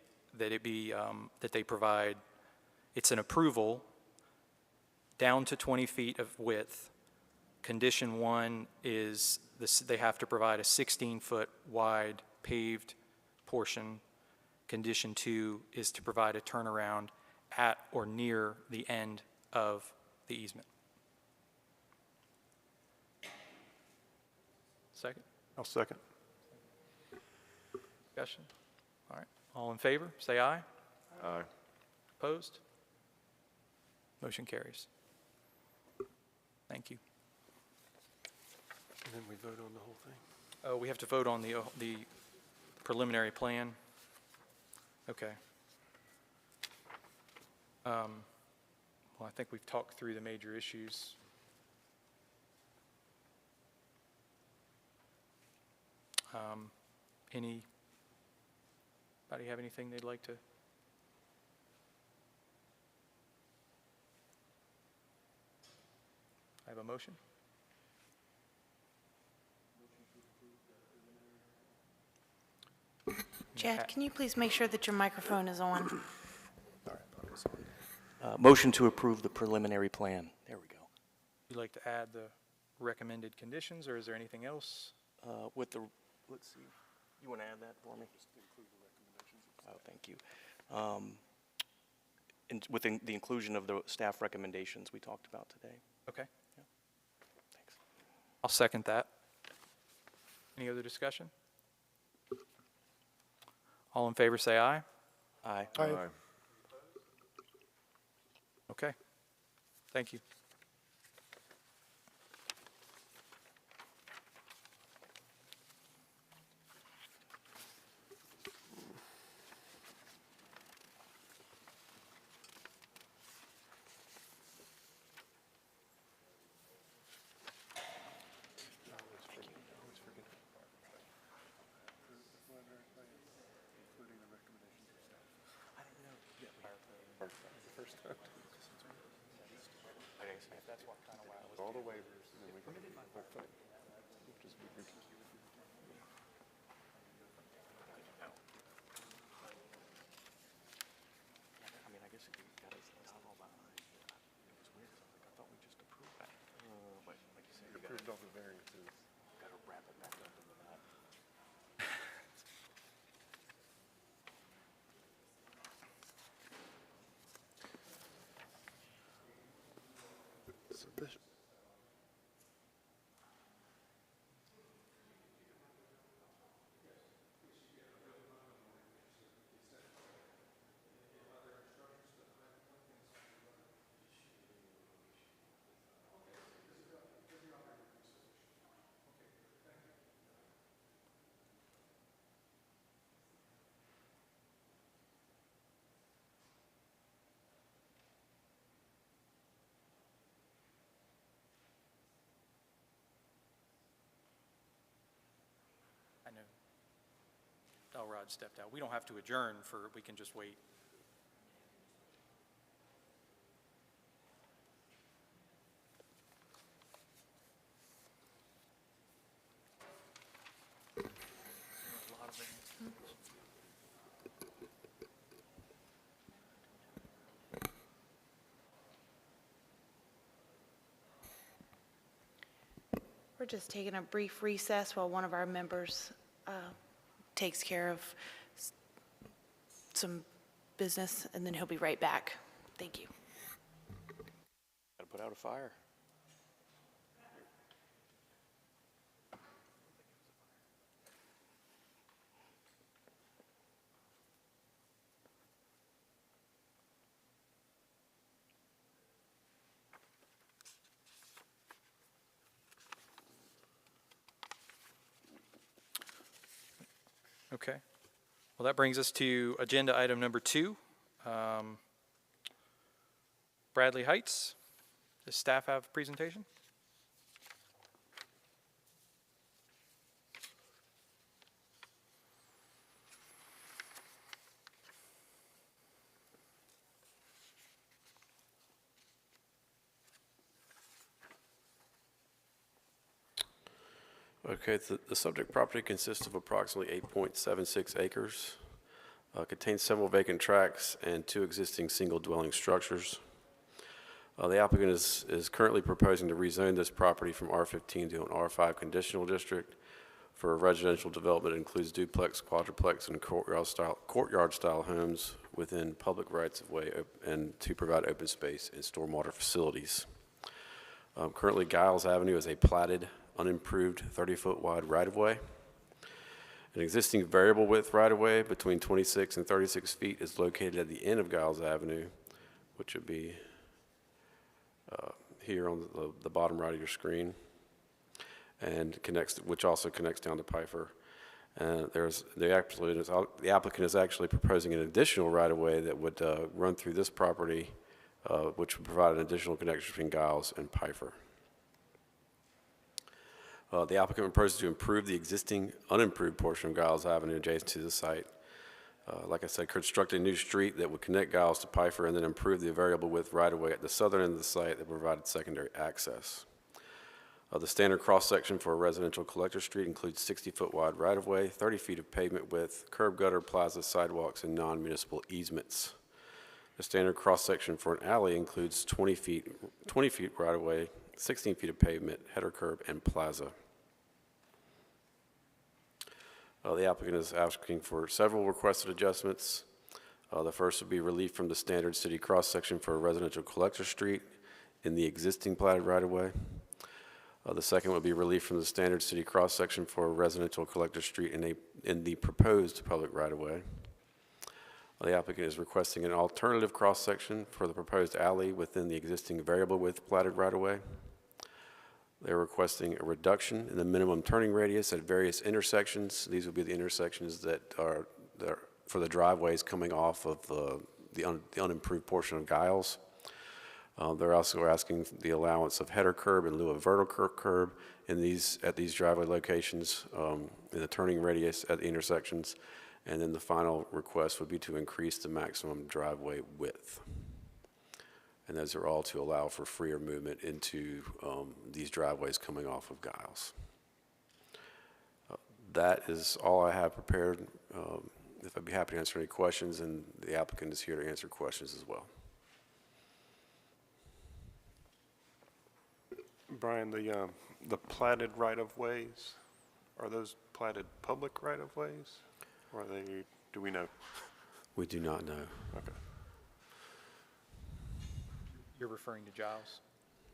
provide, it's an approval down to 20 feet of width Condition 1 is they have to provide a 16-foot wide paved portion. Condition 2 is to provide a turnaround at or near the end of the easement. Second? I'll second. Discussion? All right. All in favor, say aye. Aye. Opposed? Motion carries. Thank you. And then we vote on the whole thing. We have to vote on the preliminary plan. Okay. Well, I think we've talked through the major issues. Anybody have anything they'd like to? I have a motion. Chad, can you please make sure that your microphone is on? Motion to approve the preliminary plan. There we go. Would you like to add the recommended conditions, or is there anything else? With the, let's see, you want to add that for me? Just include the recommendations. Oh, thank you. With the inclusion of the staff recommendations we talked about today. Okay. Yeah. Thanks. I'll second that. Any other discussion? All in favor, say aye. Aye. Aye. Okay. Thank you. All the waivers, and then we can do the whole thing. I mean, I guess it got us all behind. It was weird. I thought we just approved that. But like you said, you got Approved all the variances. to wrap it back up into that. So this, I know Elrod stepped out. We don't have to adjourn we can just wait. We're just taking a brief recess while one of our members takes care of some business, and then he'll be right back. Thank you. Got to put out a fire. Okay. Well, that brings us to agenda item number 2. Bradley Heights. Does staff have a presentation? Okay, the subject property consists of approximately 8.76 acres, contains several vacant tracts and 2 existing single-dwelling structures. The applicant is currently proposing to rezone this property from R15 to an R5 conditional district for a residential development that includes duplex, quadruplex, and courtyard-style homes within public rights-of-way and to provide open space and stormwater facilities. Currently, Giles Avenue is a platted, unimproved 30-foot wide right-of-way. An existing variable width right-of-way between 26 and 36 feet is located at the end of Giles Avenue, which would be here on the bottom right of your screen, and which also connects down to Pfeiffer. And the applicant is actually proposing an additional right-of-way that would run through this property, which would provide an additional connection between Giles and Pfeiffer. The applicant proposes to improve the existing unimproved portion of Giles Avenue adjacent to the site. Like I said, construct a new street that would connect Giles to Pfeiffer and then improve the variable width right-of-way at the southern end of the site that provided secondary access. The standard cross-section for a residential collector street includes 60-foot wide right-of-way, 30 feet of pavement width, curb gutter, plaza, sidewalks, and non-municipal easements. The standard cross-section for an alley includes 20 feet right-of-way, 16 feet of pavement, header curb, and plaza. The applicant is asking for several requested adjustments. The first would be relief from the standard city cross-section for a residential collector street in the existing platted right-of-way. The second would be relief from the standard city cross-section for a residential collector street in the proposed public right-of-way. The applicant is requesting an alternative cross-section for the proposed alley within the existing variable width platted right-of-way. They're requesting a reduction in the minimum turning radius at various intersections. These would be the intersections that are for the driveways coming off of the unimproved portion of Giles. They're also asking the allowance of header curb in lieu of vertical curb at these driveway locations in the turning radius at the intersections. And then the final request would be to increase the maximum driveway width. And those are all to allow for freer movement into these driveways coming off of Giles. That is all I have prepared. If I'd be happy to answer any questions, and the applicant is here to answer questions as well. Brian, the platted right-of-ways, are those platted public right-of-ways? Or are they, do we know? We do not know. Okay. You're referring to Giles?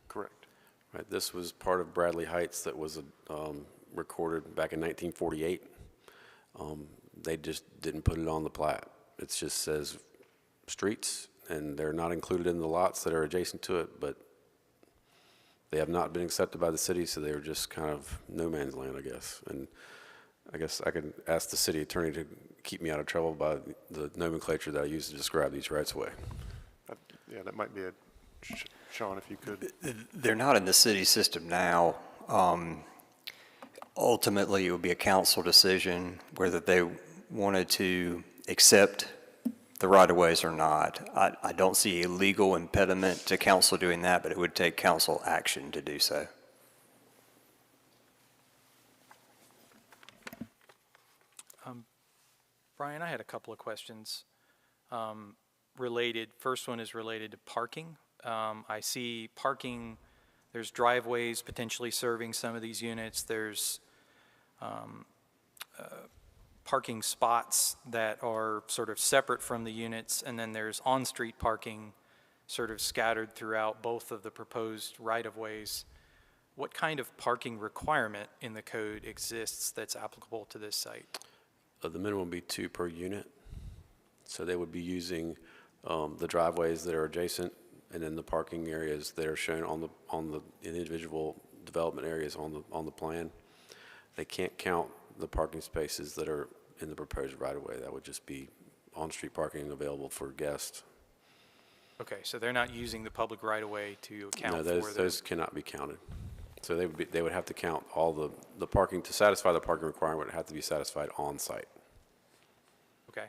Correct. Right, this was part of Bradley Heights that was recorded back in 1948. They just didn't put it on the plat. It just says streets, and they're not included in the lots that are adjacent to it, but they have not been accepted by the city, so they're just kind of no man's land, I guess. And I guess I could ask the city attorney to keep me out of trouble by the nomenclature that I use to describe these rights away. Yeah, that might be a, Sean, if you could. They're not in the city system now. Ultimately, it would be a council decision whether they wanted to accept the right-of-ways or not. I don't see a legal impediment to council doing that, but it would take council action to do so. Brian, I had a couple of questions related. First one is related to parking. I see parking, there's driveways potentially serving some of these units. There's parking spots that are sort of separate from the units, and then there's on-street parking sort of scattered throughout both of the proposed right-of-ways. What kind of parking requirement in the code exists that's applicable to this site? The minimum would be 2 per unit. So they would be using the driveways that are adjacent, and then the parking areas that are shown on the individual development areas on the plan. They can't count the parking spaces that are in the proposed right-of-way. That would just be on-street parking available for guests. Okay, so they're not using the public right-of-way to account No, for those cannot be counted. So they would have to count all the parking to satisfy the parking requirement. Would have to be satisfied on site. Okay,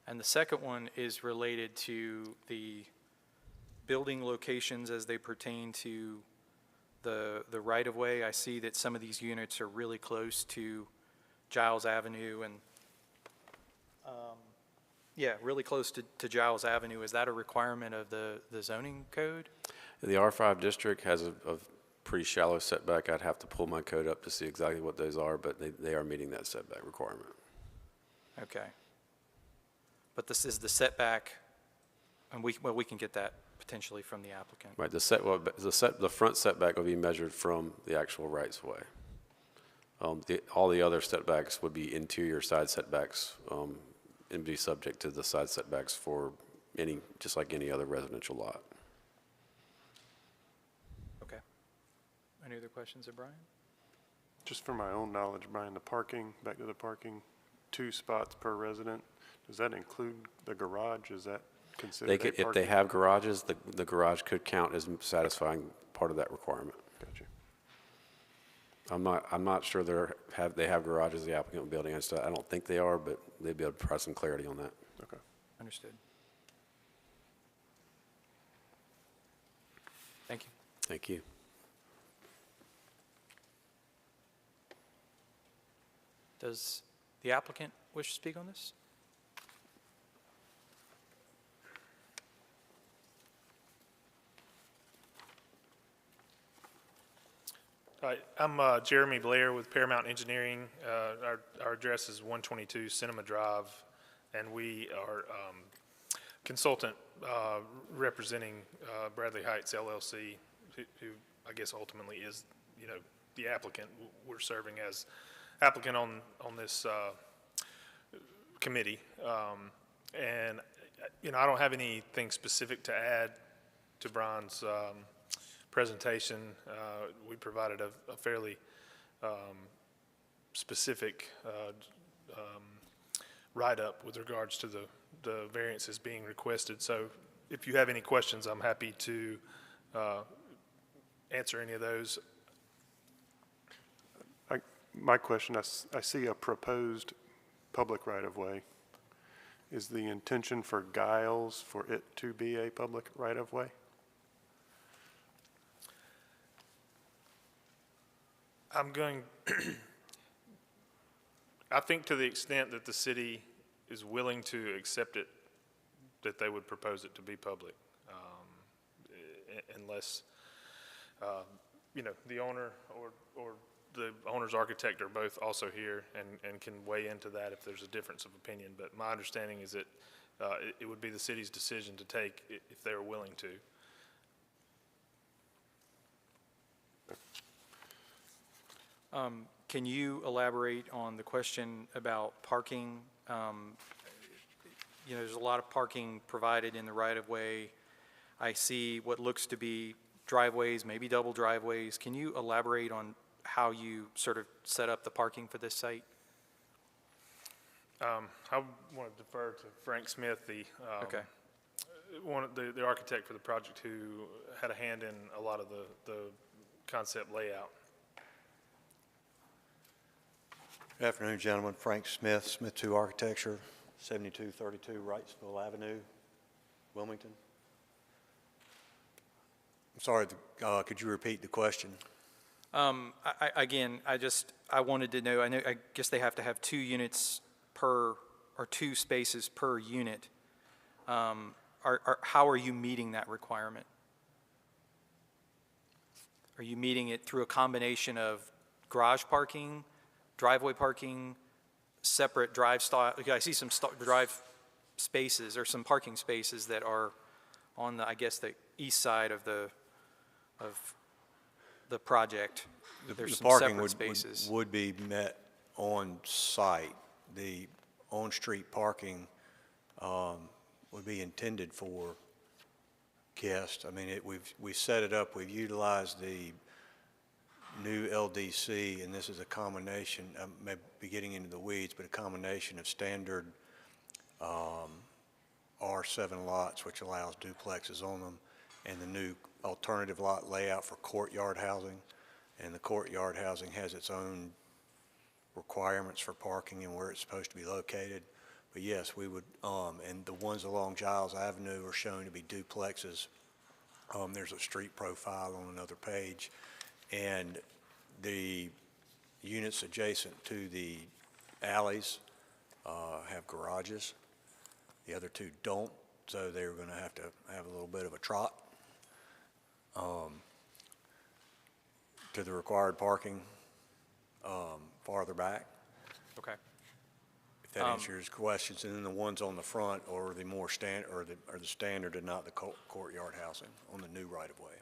and the second one is related to the building locations as they pertain to the right-of-way. I see that some of these units are really close to Giles Avenue and really close to Giles Avenue. Is that a requirement of the zoning code? The R5 district has a pretty shallow setback. I'd have to pull my code up to see exactly what those are, but they are meeting that setback requirement. Okay. But this is the setback, and we can get that potentially from the applicant. Right, the front setback will be measured from the actual rights of way. All the other setbacks would be interior side setbacks, and be subject to the side setbacks for just like any other residential lot. Okay. Any other questions of Brian? Just for my own knowledge, Brian, the parking, back to the parking, 2 spots per resident, does that include the garage? Is that considered a parking? If they have garages, the garage could count as satisfying part of that requirement. Gotcha. I'm not sure they have garages, the applicant will be able to answer that. I don't think they are, but they'd be able to provide some clarity on that. Okay. Understood. Thank you. Thank you. Does the applicant wish to speak on this? Hi, I'm Jeremy Blair with Paramount Engineering. Our address is 122 Cinema Drive, and we are consultant representing Bradley Heights LLC, who I guess ultimately is, the applicant. We're serving as applicant on this committee. And, I don't have anything specific to add to Brian's presentation. We provided a fairly specific write-up with regards to the variances being requested. So if you have any questions, I'm happy to answer any of those. My question, I see a proposed public right-of-way. Is the intention for Giles for it to be a public right-of-way? I think to the extent that the city is willing to accept it, that they would propose it to be public, unless, the owner or the owner's architect are both also here and can weigh into that if there's a difference of opinion. But my understanding is that it would be the city's decision to take if they were willing to. Can you elaborate on the question about parking? There's a lot of parking provided in the right-of-way. I see what looks to be driveways, maybe double driveways. Can you elaborate on how you sort of set up the parking for this site? I want to defer to Frank Smith, the architect for the project, who had a hand in a lot of the concept layout. Good afternoon, gentlemen. Frank Smith, Smith 2 Architecture, 7232 Wrightsville Avenue, Wilmington. I'm sorry, could you repeat the question? I wanted to know, I guess they have to have 2 units per, or 2 spaces per unit. How are you meeting that requirement? Are you meeting it through a combination of garage parking, driveway parking, separate drive style? I see some drive spaces or some parking spaces that are on the, I guess, the east side of the project. There's some separate spaces. Would be met on site. The on-street parking would be intended for guests. I mean, we set it up. We've utilized the new LDC, and this is a combination. I may be getting into the weeds, but a combination of standard R7 lots, which allows duplexes on them, and the new alternative lot layout for courtyard housing. And the courtyard housing has its own requirements for parking and where it's supposed to be located. But yes, we would, and the ones along Giles Avenue are shown to be duplexes. There's a street profile on another page. And the units adjacent to the alleys have garages. The other 2 don't, so they're going to have a little bit of a trot. to the required parking farther back, Okay. if that answers questions. And then the ones on the front are the more or the standard and not the courtyard housing on the new right-of-way.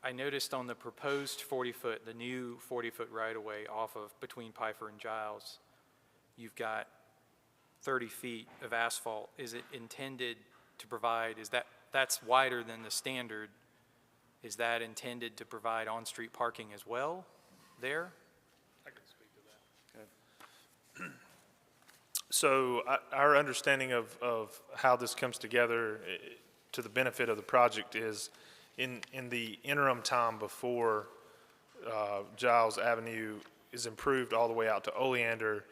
I noticed on the proposed 40-foot, the new 40-foot right-of-way off of between Pfeiffer and Giles, you've got 30 feet of asphalt. Is it intended to provide, that's wider than the standard, is that intended to provide on-street parking as well there? I can speak to that. So our understanding of how this comes together to the benefit of the project is in the interim time before Giles Avenue is improved all the way out to Oleander,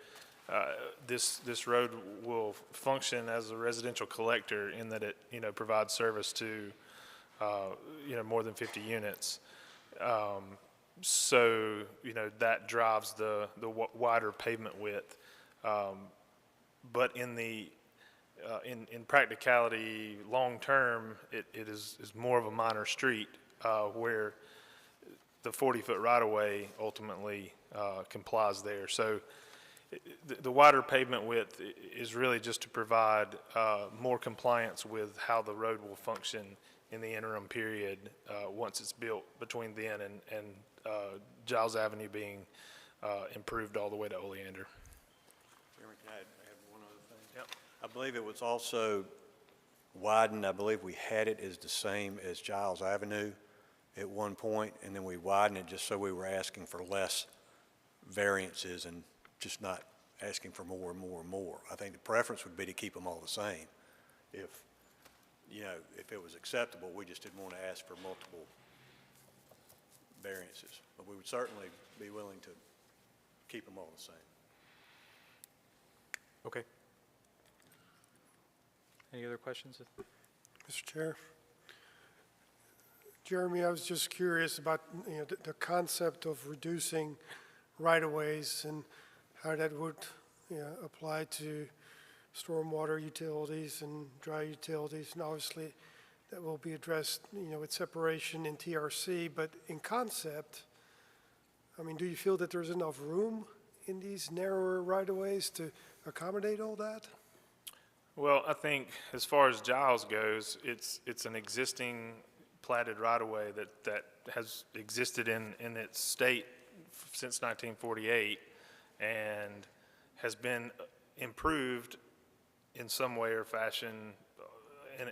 this road will function as a residential collector in that it, provides service to, more than 50 units. So, that drives the wider pavement width. But in practicality, long-term, it is more of a minor street where the 40-foot right-of-way ultimately complies there. So the wider pavement width is really just to provide more compliance with how the road will function in the interim period once it's built between then and Giles Avenue being improved all the way to Oleander. Chairman, can I add one other thing? Yep. I believe it was also widened. I believe we had it as the same as Giles Avenue at one point, and then we widened it just so we were asking for less variances and just not asking for more and more and more. I think the preference would be to keep them all the same. If it was acceptable, we just didn't want to ask for multiple variances. But we would certainly be willing to keep them all the same. Okay. Any other questions? Mr. Chair. Jeremy, I was just curious about the concept of reducing right-of-ways and how that would apply to stormwater utilities and dry utilities. And obviously, that will be addressed with separation in TRC. But in concept, do you feel that there's enough room in these narrower right-of-ways to accommodate all that? Well, I think as far as Giles goes, it's an existing platted right-of-way that has existed in its state since 1948 and has been improved in some way or fashion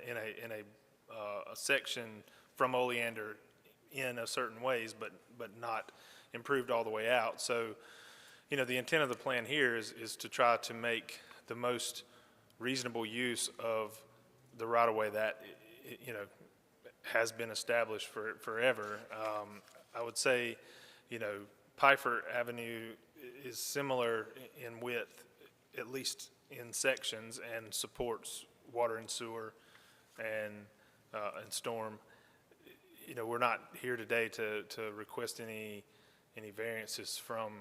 in a section from Oleander in a certain ways, but not improved all the way out. So, the intent of the plan here is to try to make the most reasonable use of the right-of-way that, has been established forever. I would say, Pfeiffer Avenue is similar in width, at least in sections, and supports water and sewer and storm. We're not here today to request any variances from,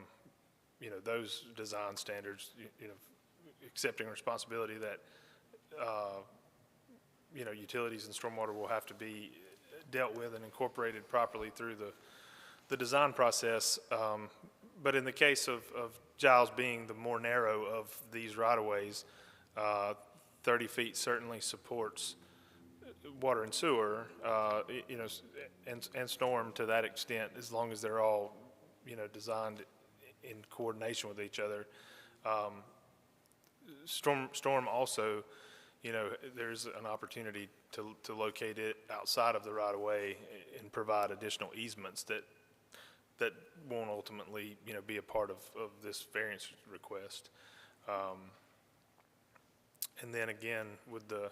those design standards, accepting responsibility that, utilities and stormwater will have to be dealt with and incorporated properly through the design process. But in the case of Giles being the more narrow of these right-of-ways, 30 feet certainly supports water and sewer, and storm to that extent, as long as they're all, designed in coordination with each other. Storm also, there's an opportunity to locate it outside of the right-of-way and provide additional easements that won't ultimately, be a part of this variance request. And then again, with the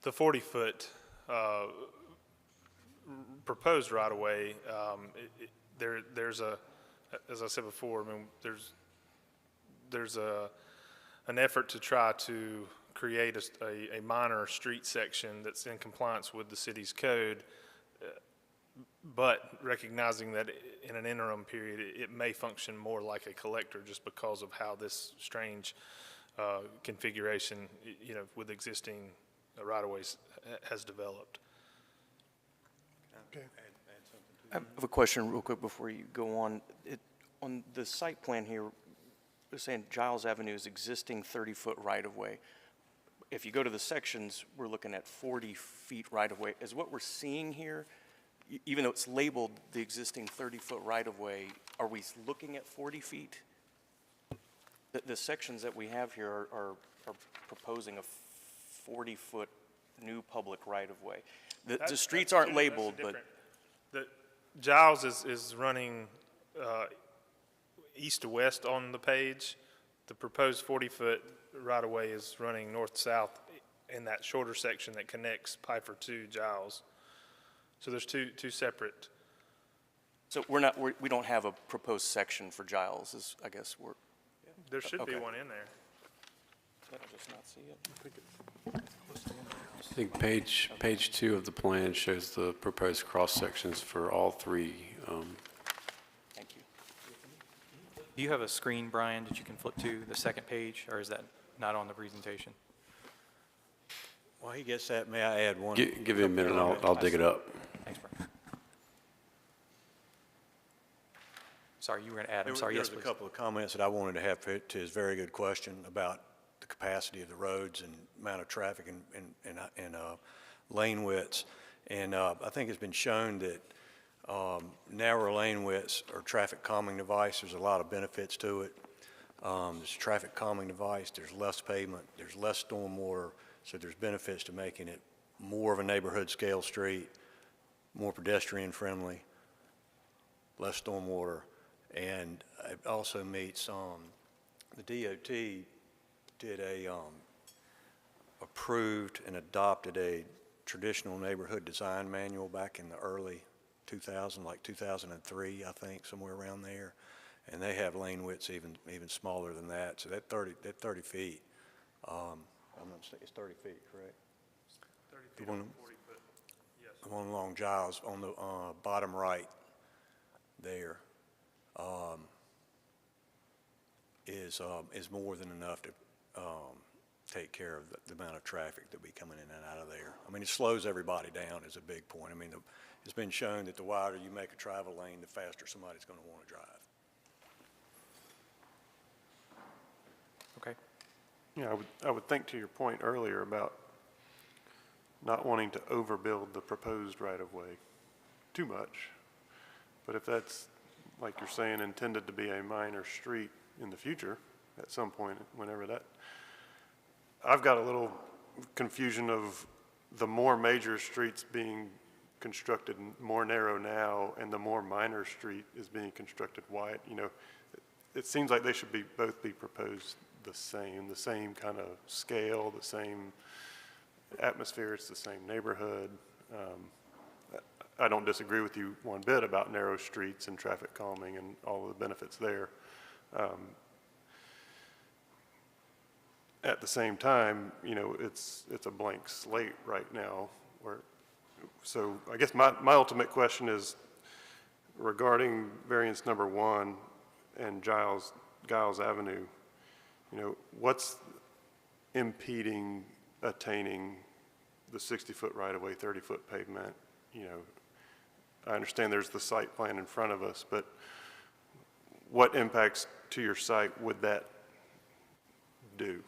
40-foot proposed right-of-way, there's as I said before, there's an effort to try to create a minor street section that's in compliance with the city's code, but recognizing that in an interim period, it may function more like a collector just because of how this strange configuration, with existing right-of-ways has developed. Okay. I have a question real quick before you go on. On the site plan here, we're saying Giles Avenue is existing 30-foot right-of-way. If you go to the sections, we're looking at 40 feet right-of-way. Is what we're seeing here, even though it's labeled the existing 30-foot right-of-way, are we looking at 40 feet? The sections that we have here are proposing a 40-foot new public right-of-way. The streets aren't labeled, but The Giles is running east to west on the page. The proposed 40-foot right-of-way is running north-south in that shorter section that connects Piper to Giles. So there's two separate. so we don't have a proposed section for Giles, is, I guess, we're. There should be Okay. one in there. Did I just not see it? I think page 2 of the plan shows the proposed cross-sections for all three. Thank you. Do you have a screen, Brian, that you can flip to the second page, or is that not on the presentation? While he gets that, may I add one? Give me a minute, and I'll dig it up. Thanks, Brian. Sorry, you were going to add, I'm sorry, yes, There's please. a couple of comments that I wanted to have to his very good question about the capacity of the roads and amount of traffic and lane widths. And I think it's been shown that narrow lane widths are traffic calming device. There's a lot of benefits to it. There's a traffic calming device, there's less pavement, there's less stormwater, so there's benefits to making it more of a neighborhood scale street, more pedestrian friendly, less stormwater. And it also meets, the DOT did approved and adopted a traditional neighborhood design manual back in the early 2000, like 2003, I think, somewhere around there. And they have lane widths even smaller than that. So that 30 feet, I'm not saying, it's 30 feet, correct? 30 feet The one- on 40 foot, yes. The one along Giles on the bottom right there is more than enough to take care of the amount of traffic that be coming in and out of there. I mean, it slows everybody down is a big point. I mean, it's been shown that the wider you make a travel lane, the faster somebody's going to want to drive. Okay. Yeah, I would think to your point earlier about not wanting to overbuild the proposed right-of-way too much. But if that's, like you're saying, intended to be a minor street in the future, at some point, whenever that, I've got a little confusion of the more major streets being constructed more narrow now, and the more minor street is being constructed wide. You know, it seems like they should both be proposed the same kind of scale, the same atmosphere, it's the same neighborhood. I don't disagree with you one bit about narrow streets and traffic calming and all of the benefits there. At the same time, you know, it's a blank slate right now. So I guess my ultimate question is regarding variance number 1 and Giles Avenue. You know, what's impeding attaining the 60-foot right-of-way, 30-foot pavement? You know, I understand there's the site plan in front of us, but what impacts to your site would that do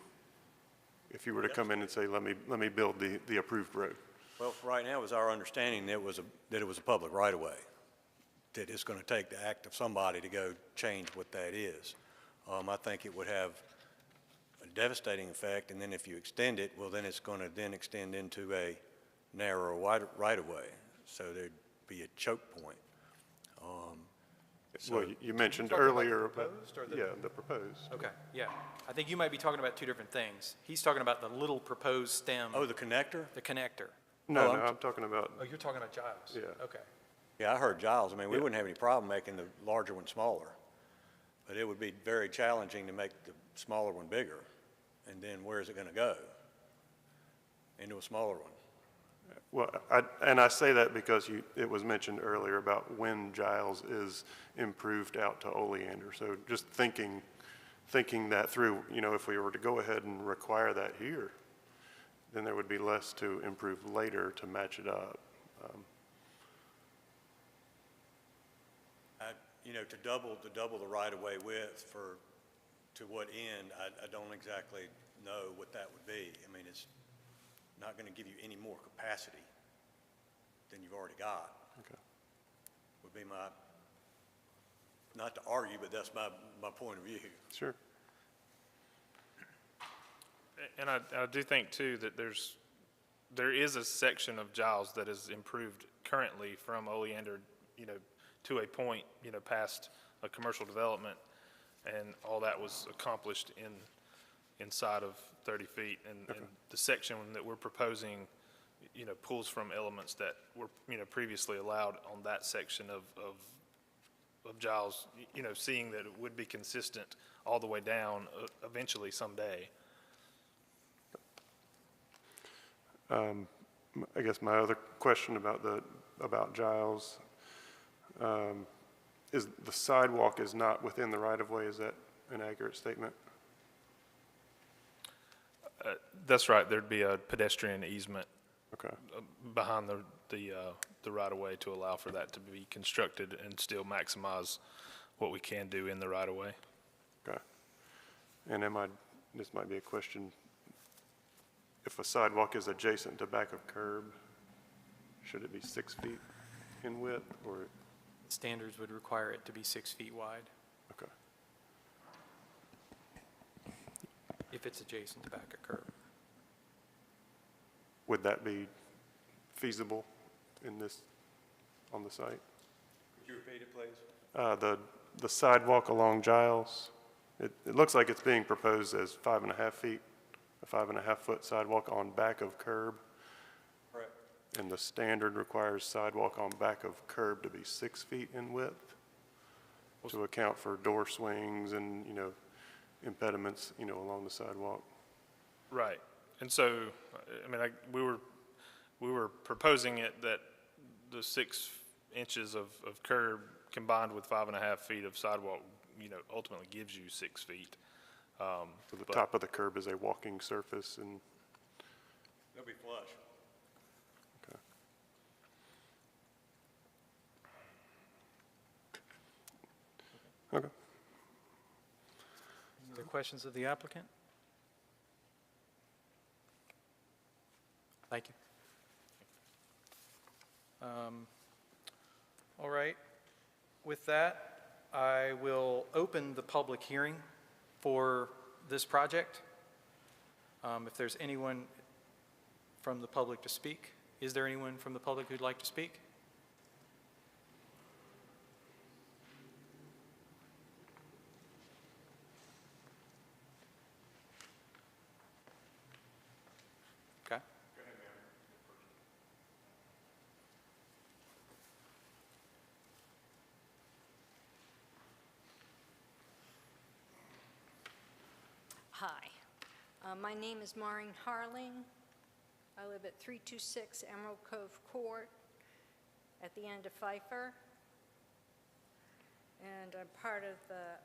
if you were to come in and say, let me build the approved road? Well, right now, it was our understanding that it was a public right-of-way, that it's going to take the act of somebody to go change what that is. I think it would have a devastating effect, and then if you extend it, well, then it's going to then extend into a narrow right-of-way, so there'd be a choke point. Well, you mentioned Talking about the earlier proposed or the- yeah, the proposed. Okay, yeah. I think you might be talking about two different things. He's talking about the little proposed stem. Oh, the connector? The connector. No, Oh, no, I'm talking about, Oh, you're talking about Giles? Yeah. Okay. Yeah, I heard Giles. I mean, we Yeah. wouldn't have any problem making the larger one smaller, but it would be very challenging to make the smaller one bigger. And then where is it going to go? Into a smaller one. well, I say that because it was mentioned earlier about when Giles is improved out to Oleander. So just thinking that through, you know, if we were to go ahead and require that here, then there would be less to improve later to match it up. you know, to double the right-of-way width to what end, I don't exactly know what that would be. I mean, it's not going to give you any more capacity than you've already got. Okay. Would be my, not to argue, but that's my point of view. Sure. And I do think too that there is a section of Giles that is improved currently from Oleander, you know, to a point, you know, past a commercial development, and all that was accomplished inside of 30 feet. And the section that we're proposing, you know, pulls from elements that were, you know, previously allowed on that section of Giles, you know, seeing that it would be consistent all the way down eventually someday. I guess my other question about Giles, is the sidewalk is not within the right-of-way. Is that an accurate statement? That's right. There'd be a pedestrian easement Okay. behind the right-of-way to allow for that to be constructed and still maximize what we can do in the right-of-way. Okay. And this might be a question, if a sidewalk is adjacent to back of curb, should it be 6 feet in width, or? Standards would require it to be 6 feet wide Okay. if it's adjacent to back of curb. Would that be feasible on the site? Could you repeat it, please? The sidewalk along Giles, it looks like it's being proposed as 5.5 feet, a 5.5-foot sidewalk on back of curb. Correct. And the standard requires sidewalk on back of curb to be 6 feet in width to account for door swings and, you know, impediments, you know, along the sidewalk. Right. And so, I mean, we were proposing it that the 6 inches of curb combined with 5.5 feet of sidewalk, you know, ultimately gives you 6 feet. So the top of the curb is a walking surface, and They'll be flush. okay. Okay. Any other questions of the applicant? Thank you. All right. With that, I will open the public hearing for this project. If there's anyone from the public to speak, is there anyone from the public who'd like to speak? Okay. Hi, my name is Maureen Harling. I live at 326 Emerald Cove Court at the end of Pfeiffer. And I'm part of the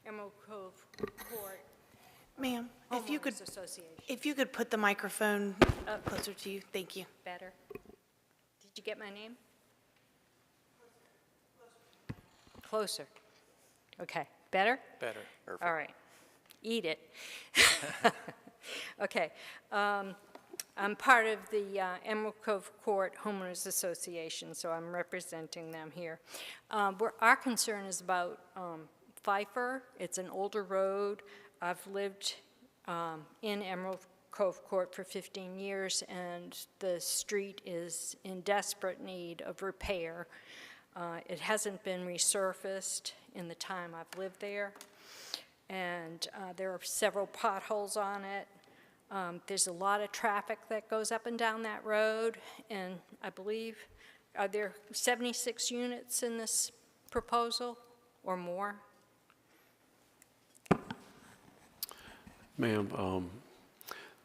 Emerald Cove Court Ma'am, Homeowners if you could put the microphone closer to you, thank you. Better. Did you get my name? Closer. Okay, better? Better. All right. Eat it. Okay. I'm part of the Emerald Cove Court Homeowners Association, so I'm representing them here. Our concern is about Pfeiffer. It's an older road. I've lived in Emerald Cove Court for 15 years, and the street is in desperate need of repair. It hasn't been resurfaced in the time I've lived there, and there are several potholes on it. There's a lot of traffic that goes up and down that road, and I believe, are there 76 units in this proposal or more? Ma'am,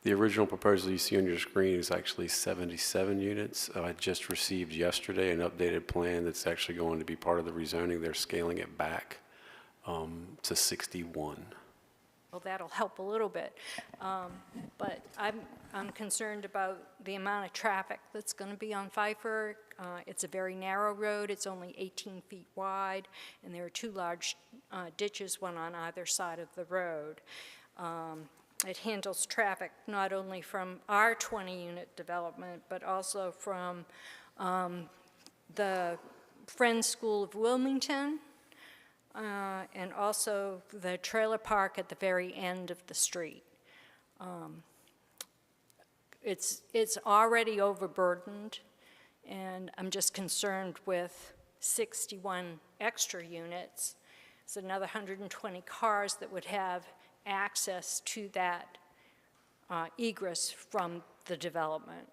the original proposal you see on your screen is actually 77 units. I just received yesterday an updated plan that's actually going to be part of the rezoning. They're scaling it back to 61. well, that'll help a little bit. But I'm concerned about the amount of traffic that's going to be on Pfeiffer. It's a very narrow road. It's only 18 feet wide, and there are two large ditches, one on either side of the road. It handles traffic not only from our 20-unit development, but also from the Friends School of Wilmington, and also the trailer park at the very end of the street. It's already overburdened, and I'm just concerned with 61 extra units. It's another 120 cars that would have access to that egress from the development.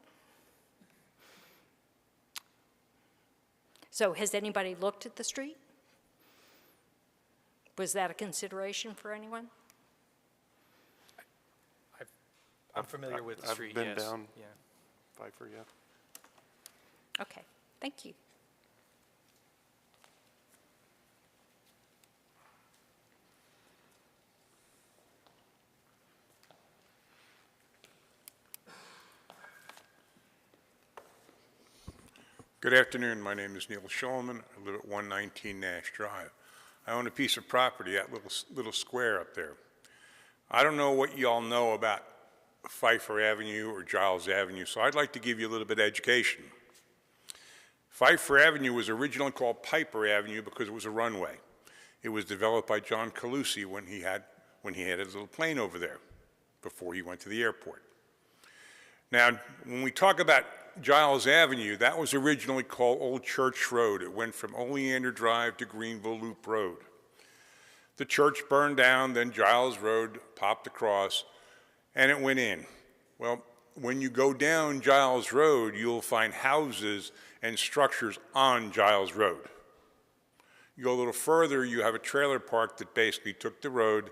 So has anybody looked at the street? Was that a consideration for anyone? I'm familiar with the street, I've yes. been down Yeah. Pfeiffer, yeah. Okay, thank you. Good afternoon. My name is Neil Shulman. I live at 119 Nash Drive. I own a piece of property, that little square up there. I don't know what you all know about Pfeiffer Avenue or Giles Avenue, so I'd like to give you a little bit of education. Pfeiffer Avenue was originally called Piper Avenue because it was a runway. It was developed by John Calusi when he had his little plane over there before he went to the airport. Now, when we talk about Giles Avenue, that was originally called Old Church Road. It went from Oleander Drive to Greenville Loop Road. The church burned down, then Giles Road popped across, and it went in. Well, when you go down Giles Road, you'll find houses and structures on Giles Road. You go a little further, you have a trailer park that basically took the road,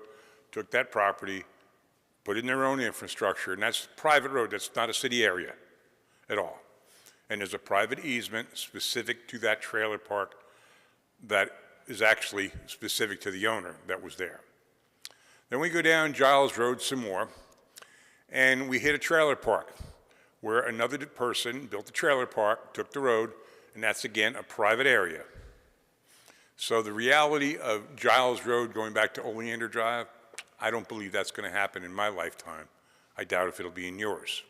took that property, put in their own infrastructure, and that's a private road. That's not a city area at all. And there's a private easement specific to that trailer park that is actually specific to the owner that was there. Then we go down Giles Road some more, and we hit a trailer park where another person built a trailer park, took the road, and that's again a private area. So the reality of Giles Road going back to Oleander Drive, I don't believe that's going to happen in my lifetime. I doubt if it'll be in yours.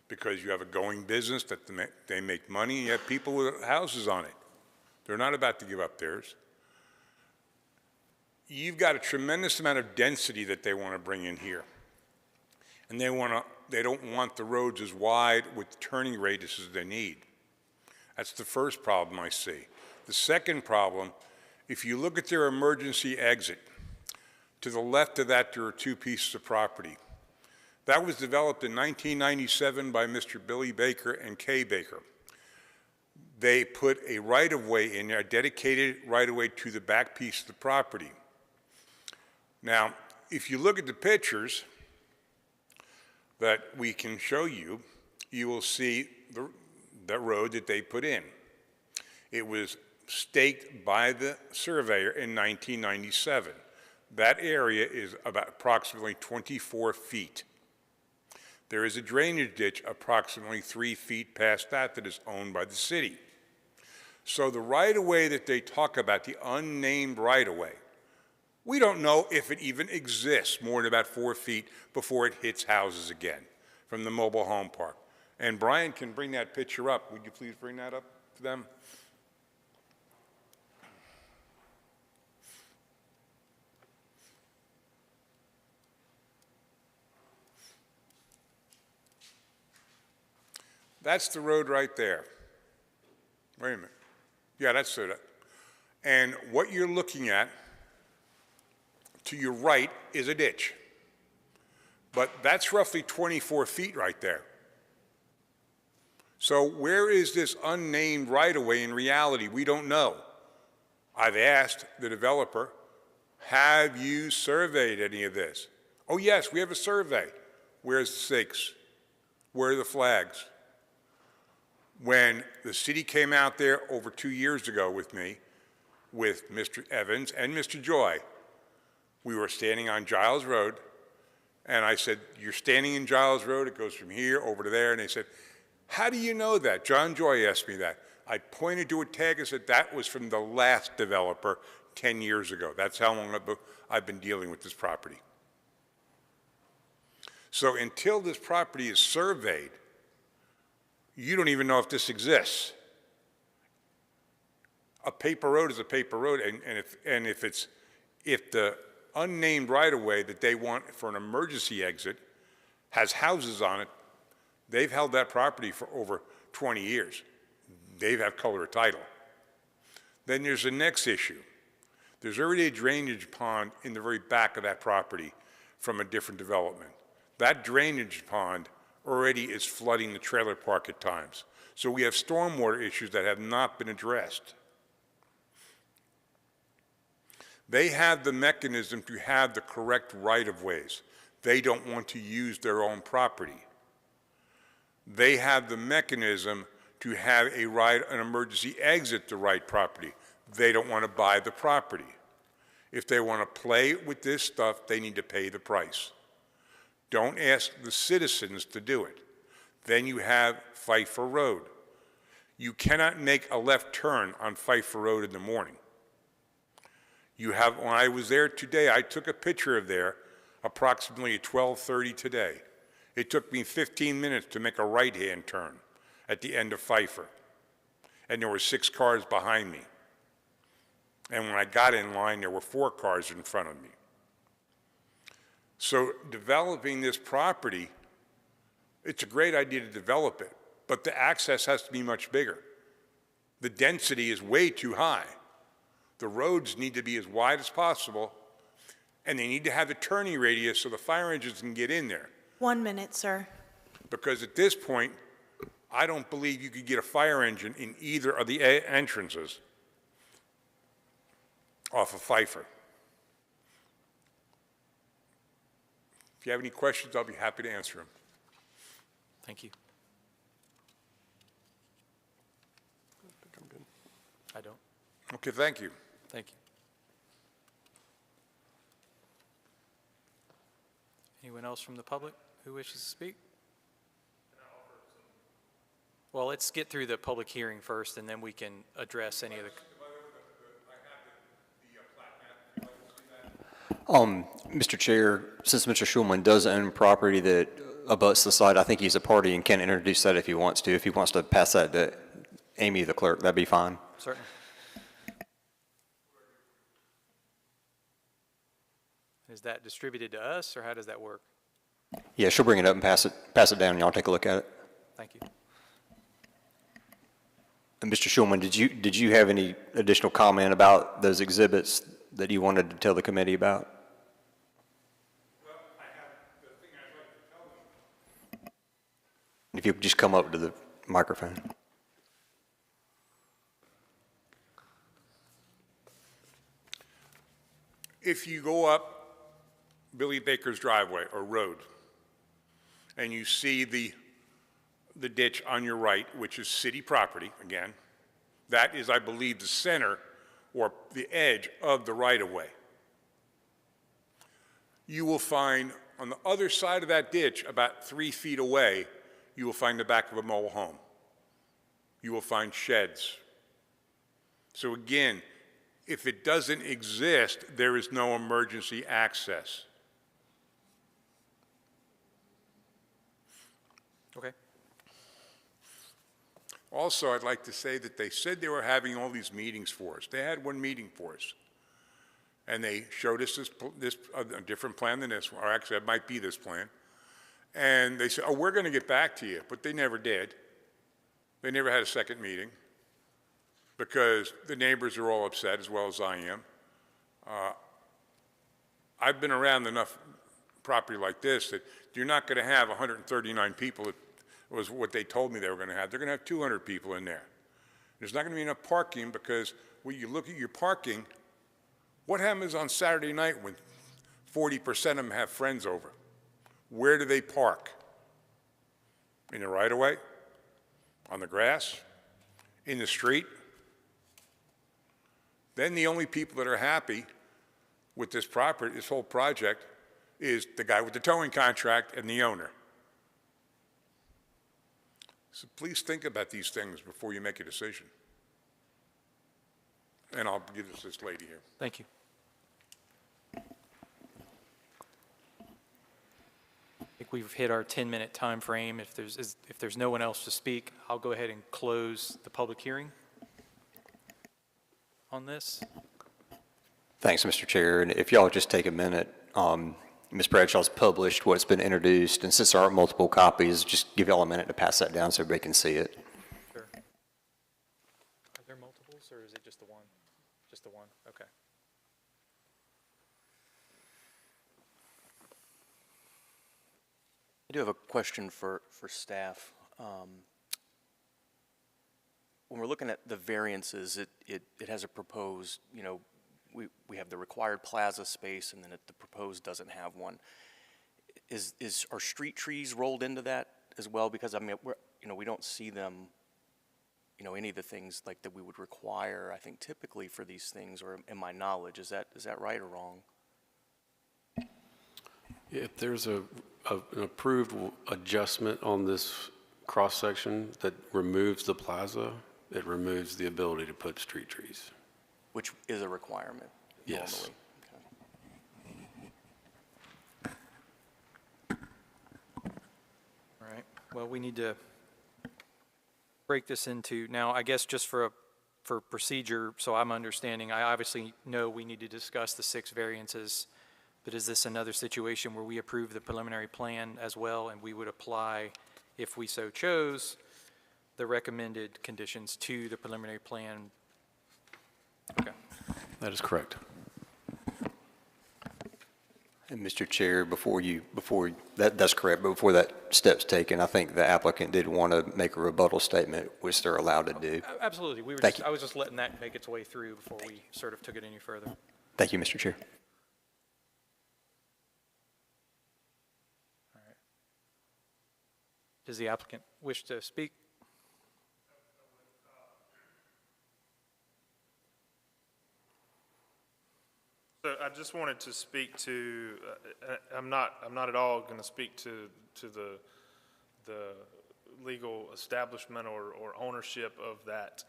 Because you have a going business that they make money, and you have people with houses on it. They're not about to give up theirs. You've got a tremendous amount of density that they want to bring in here. And they don't want the roads as wide with turning radiuses they need. That's the first problem I see. The second problem, if you look at their emergency exit, to the left of that there are two pieces of property. That was developed in 1997 by Mr. Billy Baker and Kay Baker. They put a right-of-way in there, a dedicated right-of-way to the back piece of the property. Now, if you look at the pictures that we can show you, you will see the road that they put in. It was staked by the surveyor in 1997. That area is about approximately 24 feet. There is a drainage ditch approximately 3 feet past that is owned by the city. So the right-of-way that they talk about, the unnamed right-of-way, we don't know if it even exists more than about 4 feet before it hits houses again from the mobile home park. And Brian can bring that picture up. Would you please bring that up to them? That's the road right there. Wait a minute. Yeah, that's it. And what you're looking at to your right is a ditch. But that's roughly 24 feet right there. So where is this unnamed right-of-way in reality? We don't know. I've asked the developer, have you surveyed any of this? Oh yes, we have a survey. Where's the stakes? Where are the flags? When the city came out there over 2 years ago with me, with Mr. Evans and Mr. Joy, We were standing on Giles Road, and I said, "You're standing in Giles Road, it goes from here over to there." And they said, "How do you know that?" John Joy asked me that. I pointed to a tag and said, "That was from the last developer 10 years ago. That's how long I've been dealing with this property." So until this property is surveyed, you don't even know if this exists. A paper road is a paper road, and if the unnamed right-of-way that they want for an emergency exit has houses on it, they've held that property for over 20 years. They have color of title. Then there's the next issue. There's already a drainage pond in the very back of that property from a different development. That drainage pond already is flooding the trailer park at times. So we have stormwater issues that have not been addressed. They have the mechanism to have the correct right-of-ways. They don't want to use their own property. They have the mechanism to have an emergency exit the right property. They don't want to buy the property. If they want to play with this stuff, they need to pay the price. Don't ask the citizens to do it. Then you have Pfeiffer Road. You cannot make a left turn on Pfeiffer Road in the morning. When I was there today, I took a picture of there approximately at 12:30 today. It took me 15 minutes to make a right-hand turn at the end of Pfeiffer. And there were 6 cars behind me. And when I got in line, there were 4 cars in front of me. So developing this property, it's a great idea to develop it, but the access has to be much bigger. The density is way too high. The roads need to be as wide as possible, and they need to have a turning radius so the fire engines can get in there. 1 minute, sir. Because at this point, I don't believe you could get a fire engine in either of the entrances off of Pfeiffer. If you have any questions, I'll be happy to answer them. Thank you. I don't. Okay, thank you. Thank you. Anyone else from the public who wishes to speak? Well, let's get through the public hearing first, and then we can address any of the. Mr. Chair, since Mr. Schulman does own property that abuts the site, I think he's a party and can introduce that if he wants to. If he wants to pass that to Amy, the clerk, that'd be fine. Certainly. Is that distributed to us, or how does that work? Yeah, she'll bring it up and pass it down, and y'all take a look at it. Thank you. And Mr. Schulman, did you have any additional comment about those exhibits that you wanted to tell the committee about? Well, I have the thing I'd like to tell them. If you could just come up to the microphone. If you go up Billy Baker's driveway or road, and you see the ditch on your right, which is city property, again, that is, I believe, the center or the edge of the right-of-way. You will find on the other side of that ditch, about 3 feet away, you will find the back of a mobile home. You will find sheds. So again, if it doesn't exist, there is no emergency access. Okay. Also, I'd like to say that they said they were having all these meetings for us. They had one meeting for us. And they showed us a different plan than this one, or actually it might be this plan. And they said, oh, we're going to get back to you, but they never did. They never had a second meeting because the neighbors are all upset, as well as I am. I've been around enough property like this that you're not going to have 139 people. It was what they told me they were going to have. They're going to have 200 people in there. There's not going to be enough parking because when you look at your parking, what happens on Saturday night when 40% of them have friends over? Where do they park? In the right-of-way? On the grass? In the street? Then the only people that are happy with this property, this whole project, is the guy with the towing contract and the owner. So please think about these things before you make a decision. And I'll give this lady here. Thank you. I think we've hit our 10-minute time frame. If there's no one else to speak, I'll go ahead and close the public hearing on this. Thanks, Mr. Chair. And if y'all just take a minute, Ms. Bradshaw's published what's been introduced, and since there aren't multiple copies, just give y'all a minute to pass that down so everybody can see it. Sure. Are there multiples, or is it just the one? Just the one, okay. I do have a question for staff. When we're looking at the variances, it has a proposed, you know, we have the required plaza space, and then the proposed doesn't have one. Are street trees rolled into that as well? Because I mean, we don't see them, any of the things like that we would require, I think, typically for these things, or in my knowledge, is that right or wrong? If there's an approved adjustment on this cross-section that removes the plaza, it removes the ability to put street trees. Which is a requirement Yes. normally. All right, well, we need to break this into, now, I guess just for procedure, so I'm understanding, I obviously know we need to discuss the 6 variances, but is this another situation where we approve the preliminary plan as well, and we would apply, if we so chose, the recommended conditions to the preliminary plan? Okay. That is correct. And Mr. Chair, that's correct, but before that step's taken, I think the applicant did want to make a rebuttal statement, which they're allowed to do. Absolutely, Thank you. I was just letting that make its way through before we sort of took it any further. Thank you, Mr. Chair. All right. Does the applicant wish to speak? So I just wanted to speak to, I'm not at all going to speak to the legal establishment or ownership of that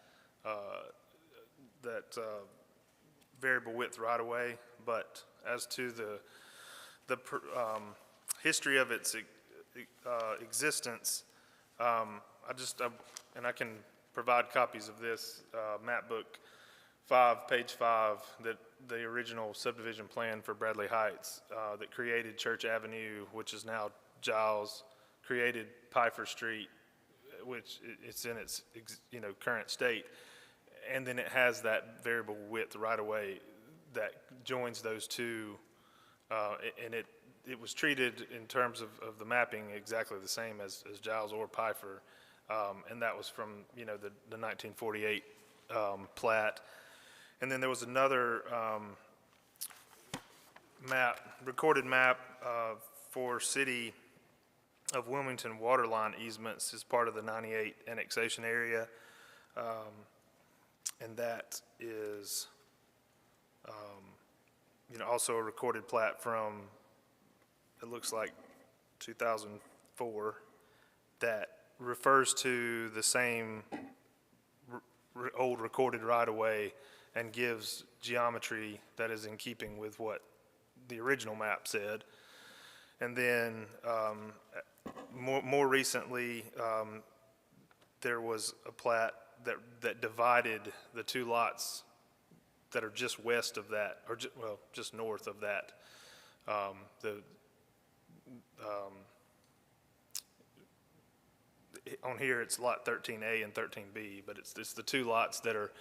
variable width right of way, but as to the history of its existence, and I can provide copies of this map book 5, page 5, that the original subdivision plan for Bradley Heights that created Church Avenue, which is now Giles, created Pfeiffer Street, which it's in its current state, and then it has that variable width right away that joins those two, and it was treated in terms of the mapping exactly the same as Giles or Pfeiffer, and that was from the 1948 plat. And then there was another recorded map for City of Wilmington waterline easements as part of the 98 annexation area. And that is, also a recorded plat from, it looks like 2004, that refers to the same old recorded right-of-way and gives geometry that is in keeping with what the original map said. And then more recently, there was a plat that divided the 2 lots that are just west of that, or just north of that. On here, it's lot 13A and 13B, but it's the 2 lots that are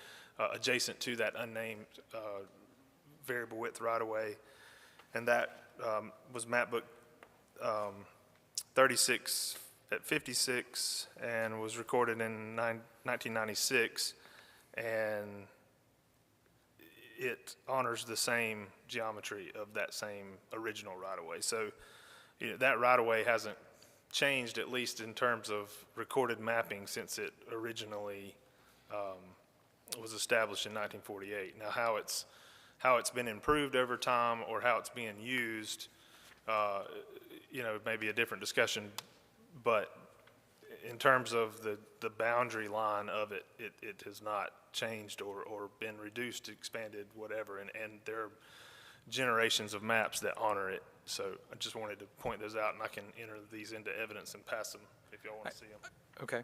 adjacent to that unnamed variable width right-of-way. And that was map book 36 at 56 and was recorded in 1996. And it honors the same geometry of that same original right-of-way. So that right-of-way hasn't changed, at least in terms of recorded mapping, since it originally was established in 1948. Now, how it's how it's been improved over time or how it's being used, maybe a different discussion. But in terms of the boundary line of it, it has not changed or been reduced, expanded, whatever. And there are generations of maps that honor it. So I just wanted to point those out, and I can enter these into evidence and pass them if y'all want to see them. Okay.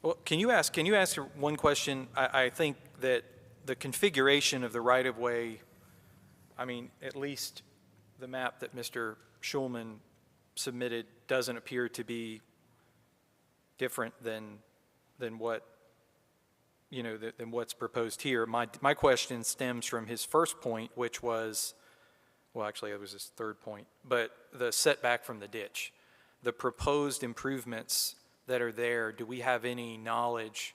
Well, can you ask one question? I think that the configuration of the right-of-way, I mean, at least the map that Mr. Schulman submitted doesn't appear to be different than what, than what's proposed here. My question stems from his first point, which was, well, actually, it was his third point, but the setback from the ditch. The proposed improvements that are there, do we have any knowledge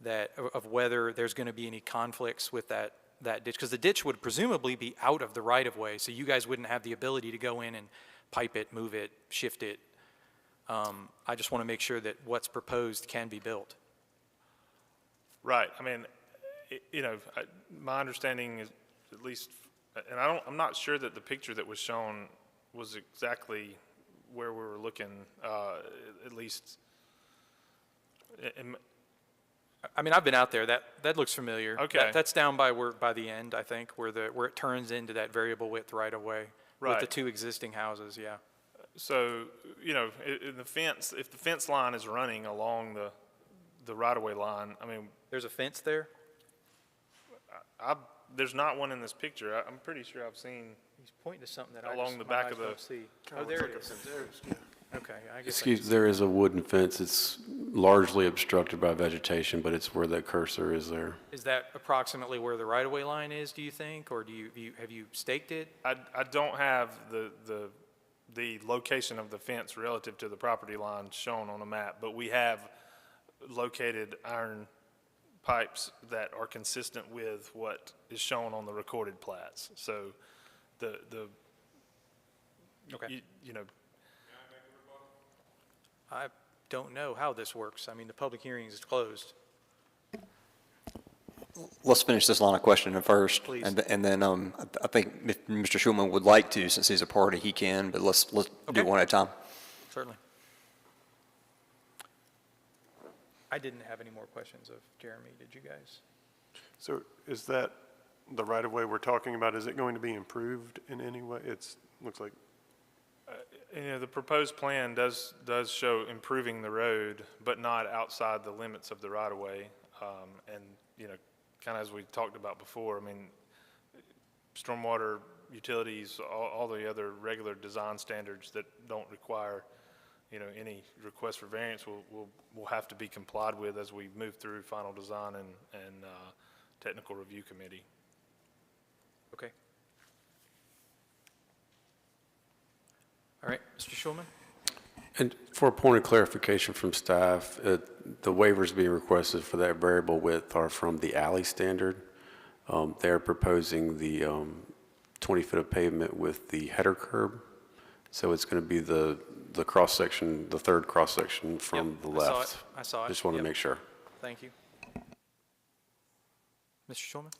of whether there's going to be any conflicts with that ditch? Because the ditch would presumably be out of the right-of-way, so you guys wouldn't have the ability to go in and pipe it, move it, shift it. I just want to make sure that what's proposed can be built. Right. I mean, my understanding is, at least, and I'm not sure that the picture that was shown was exactly where we were looking, at least. I mean, I've been out there. That looks familiar. Okay. That's down by the end, I think, where it turns into that variable width right of way with the two existing houses. Yeah. So, in the fence, if the fence line is running along the right of way line, I mean, there's a fence there. There's not one in this picture. I'm pretty sure I've seen. He's pointing to something that along the back of the. See. Oh, there it is. Okay. Excuse me, there is a wooden fence. It's largely obstructed by vegetation, but it's where that cursor is there. Is that approximately where the right-of-way line is, do you think, or have you staked it? I don't have the location of the fence relative to the property line shown on the map, but we have located iron pipes that are consistent with what is shown on the recorded plats. So Okay. I don't know how this works. I mean, the public hearing is closed. Let's finish this line of questioning first. Please. And then I think if Mr. Schulman would like to, since he's a party, he can, but let's do it one at a time. Certainly. I didn't have any more questions of Jeremy. Did you guys? So is that the right-of-way we're talking about, is it going to be improved in any way? Looks like. The proposed plan does show improving the road, but not outside the limits of the right-of-way. And, kind of as we talked about before, I mean, stormwater utilities, all the other regular design standards that don't require, any request for variance will have to be complied with as we move through final design and technical review committee. Okay. All right, Mr. Schulman? And for a point of clarification from staff, the waivers being requested for that variable width are from the alley standard. They're proposing the 20 foot of pavement with the header curb. So it's going to be the cross-section, the third cross-section from the left. I saw it. Just want to make sure. Thank you. Mr. Schulman?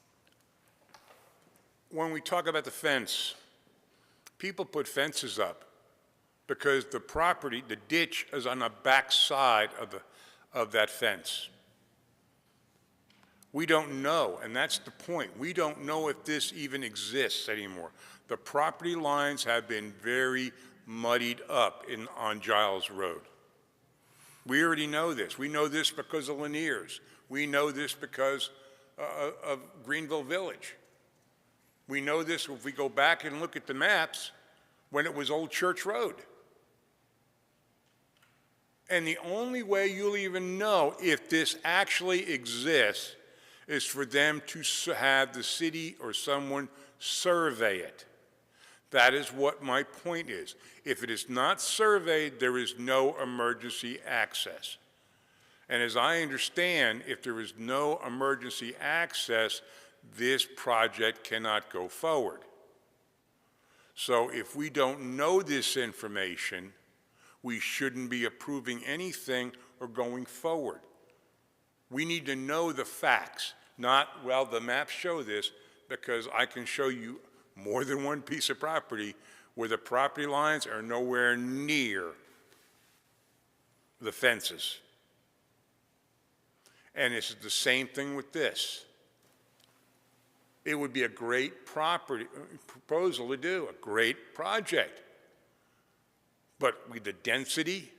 When we talk about the fence, people put fences up because the property, the ditch is on the back side of that fence. We don't know, and that's the point. We don't know if this even exists anymore. The property lines have been very muddied up on Giles Road. We already know this. We know this because of Lanier's. We know this because of Greenville Village. We know this if we go back and look at the maps when it was Old Church Road. And the only way you'll even know if this actually exists is for them to have the city or someone survey it. That is what my point is. If it is not surveyed, there is no emergency access. And as I understand, if there is no emergency access, this project cannot go forward. So if we don't know this information, we shouldn't be approving anything or going forward. We need to know the facts. Not, well, the maps show this, because I can show you more than one piece of property where the property lines are nowhere near the fences. And it's the same thing with this. It would be a great proposal to do, a great project. But with the density,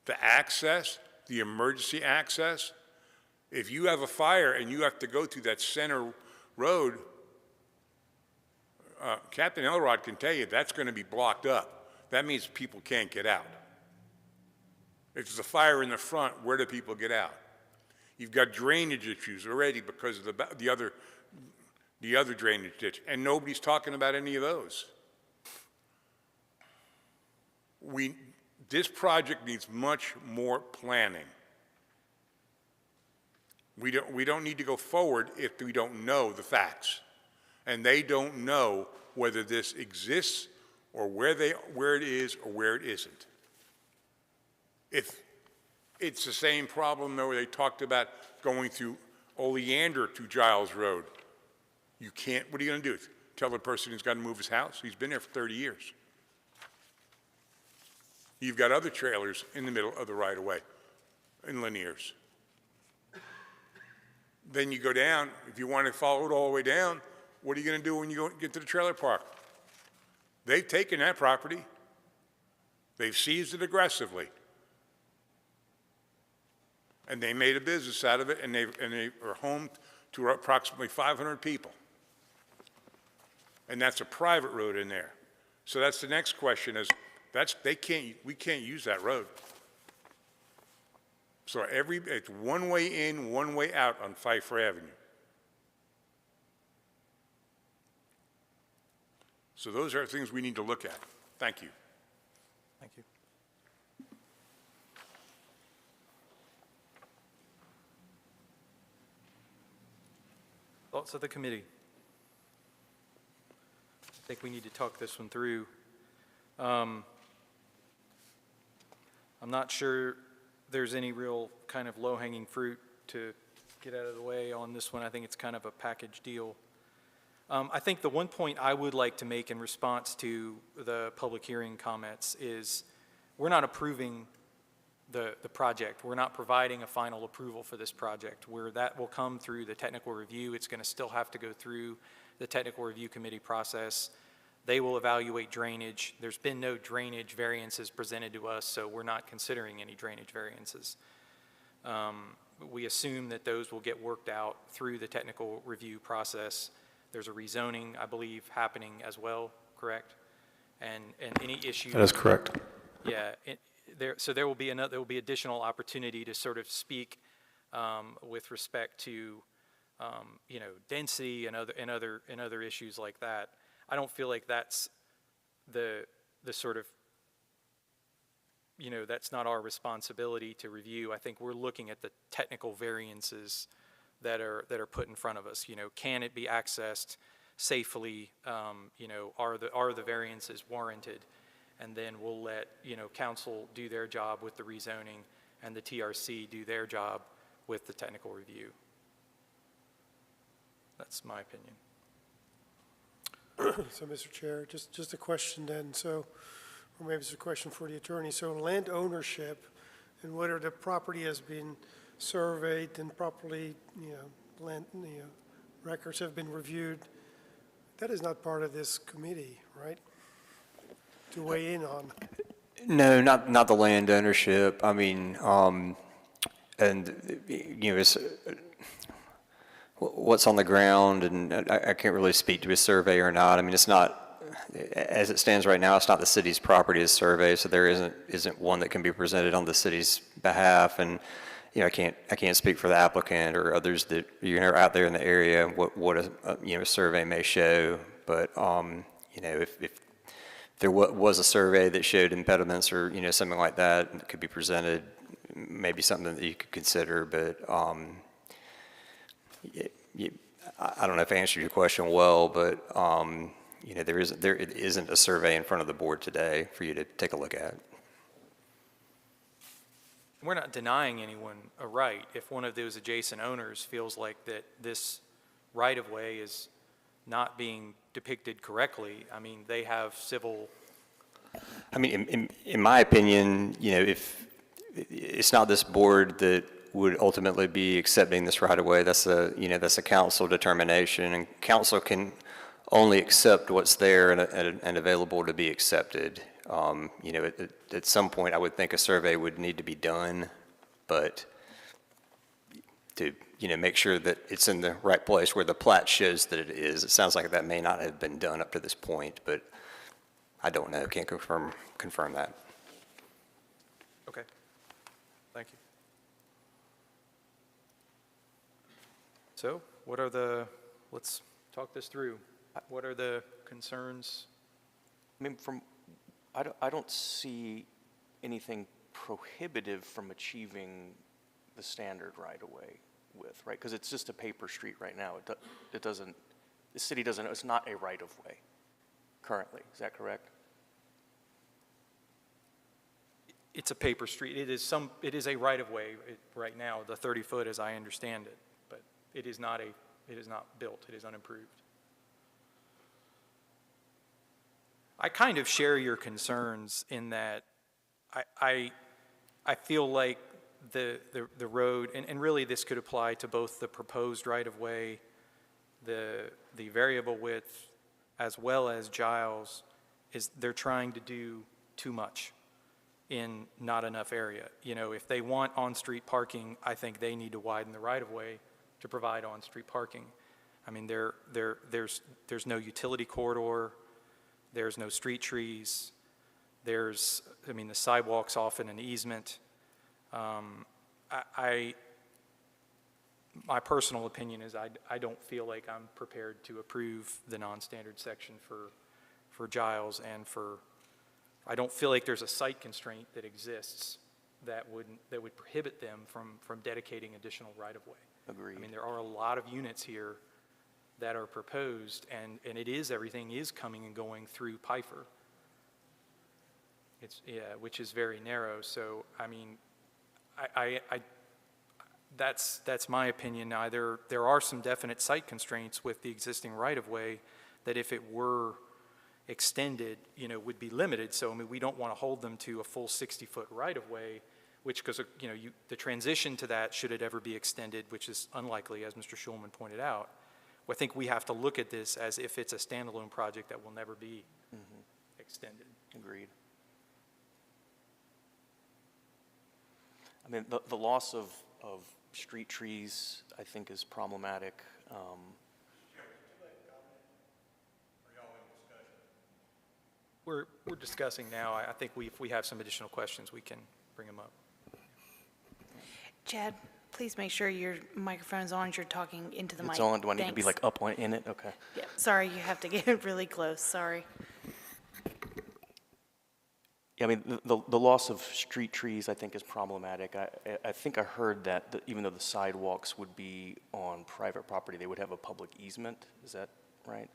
the access, the emergency access, if you have a fire and you have to go through that center road, Captain Elrod can tell you that's going to be blocked up. That means people can't get out. If there's a fire in the front, where do people get out? You've got drainage issues already because of the other drainage ditch, and nobody's talking about any of those. This project needs much more planning. We don't need to go forward if we don't know the facts, and they don't know whether this exists or where it is or where it isn't. If it's the same problem though, where they talked about going through Oleander to Giles Road. You can't, what are you going to do? Tell the person he's got to move his house? He's been there for 30 years. You've got other trailers in the middle of the right-of-way in linears. Then you go down, if you want to follow it all the way down, what are you going to do when you get to the trailer park? They've taken that property. They've seized it aggressively. And they made a business out of it, and they are home to approximately 500 people. And that's a private road in there. So that's the next question is, we can't use that road. So it's one way in, one way out on Pfeiffer Avenue. So those are things we need to look at. Thank you. Thank you. Thoughts of the committee? I think we need to talk this one through. I'm not sure there's any real kind of low-hanging fruit to get out of the way on this one. I think it's kind of a package deal. I think the one point I would like to make in response to the public hearing comments is we're not approving the project. We're not providing a final approval for this project. Where that will come through the technical review. It's going to still have to go through the technical review committee process. They will evaluate drainage. There's been no drainage variances presented to us, so we're not considering any drainage variances. We assume that those will get worked out through the technical review process. There's a rezoning, I believe, happening as well, correct? And any issue. That is correct. Yeah. So there will be additional opportunity to sort of speak with respect to density and other issues like that. I don't feel like that's the sort of that's not our responsibility to review. I think we're looking at the technical variances that are put in front of us. Can it be accessed safely? Are the variances warranted? And then we'll let council do their job with the rezoning and the TRC do their job with the technical review. That's my opinion. So, Mr. Chair, just a question then. So, or maybe it's a question for the attorney. So, land ownership and whether the property has been surveyed and properly, land, records have been reviewed, that is not part of this committee, right? To weigh in on. No, not the land ownership. I mean, it's what's on the ground, and I can't really speak to a survey or not. I mean, it's not, as it stands right now, it's not the city's property as surveyed, so there isn't one that can be presented on the city's behalf. And I can't speak for the applicant or others that are out there in the area what a survey may show. But if there was a survey that showed impediments or something like that, it could be presented, maybe something that you could consider. But I don't know if I answered your question well, but there isn't a survey in front of the board today for you to take a look at. we're not denying anyone a right. If one of those adjacent owners feels like that this right-of-way is not being depicted correctly, I mean, they have civil. I mean, in my opinion, you know, if it's not this board that would ultimately be accepting this right away, that's a council determination, and council can only accept what's there and available to be accepted. You know, at some point, I would think a survey would need to be done, but to, you know, make sure that it's in the right place where the plat shows that it is. It sounds like that may not have been done up to this point, but I don't know, can't confirm that. Okay, thank you. So let's talk this through. What are the concerns? I mean, I don't see anything prohibitive from achieving the standard right-of-way width, right? Because it's just a paper street right now. It doesn't, the city doesn't, it's not a right-of-way currently. Is that correct? It's a paper street. It is a right-of-way right now, the 30-foot as I understand it, but it is not built. It is unimproved. I kind of share your concerns in that I feel like the road, and really this could apply to both the proposed right-of-way, the variable width, as well as Giles, is they're trying to do too much in not enough area. You know, if they want on-street parking, I think they need to widen the right-of-way to provide on-street parking. I mean, there's no utility corridor, there's no street trees, the sidewalk's often an easement. My personal opinion is I don't feel like I'm prepared to approve the non-standard section for Giles, and I don't feel like there's a site constraint that exists that would prohibit them from dedicating additional right-of-way. Agreed. I mean, there are a lot of units here that are proposed, and everything is coming and going through Pfeiffer. Which is very narrow. So, I mean, that's my opinion. Now, there are some definite site constraints with the existing right-of-way that if it were extended, you know, would be limited. So, I mean, we don't want to hold them to a full 60-foot right-of-way, which, because, you know, the transition to that, should it ever be extended, which is unlikely, as Mr. Schulman pointed out, I think we have to look at this as if it's a standalone project that will never be extended. Agreed. I mean, the loss of street trees, I think, is problematic. We're discussing now. I think if we have some additional questions, we can bring them up. Chad, please make sure your microphone's on as you're talking into the mic. It's on. Do I need to be Thanks. like up in it? Okay. Yeah, sorry, you have to get really close, sorry. Yeah, I mean, the loss of street trees, I think, is problematic. I think I heard that even though the sidewalks would be on private property, they would have a public easement. Is that right?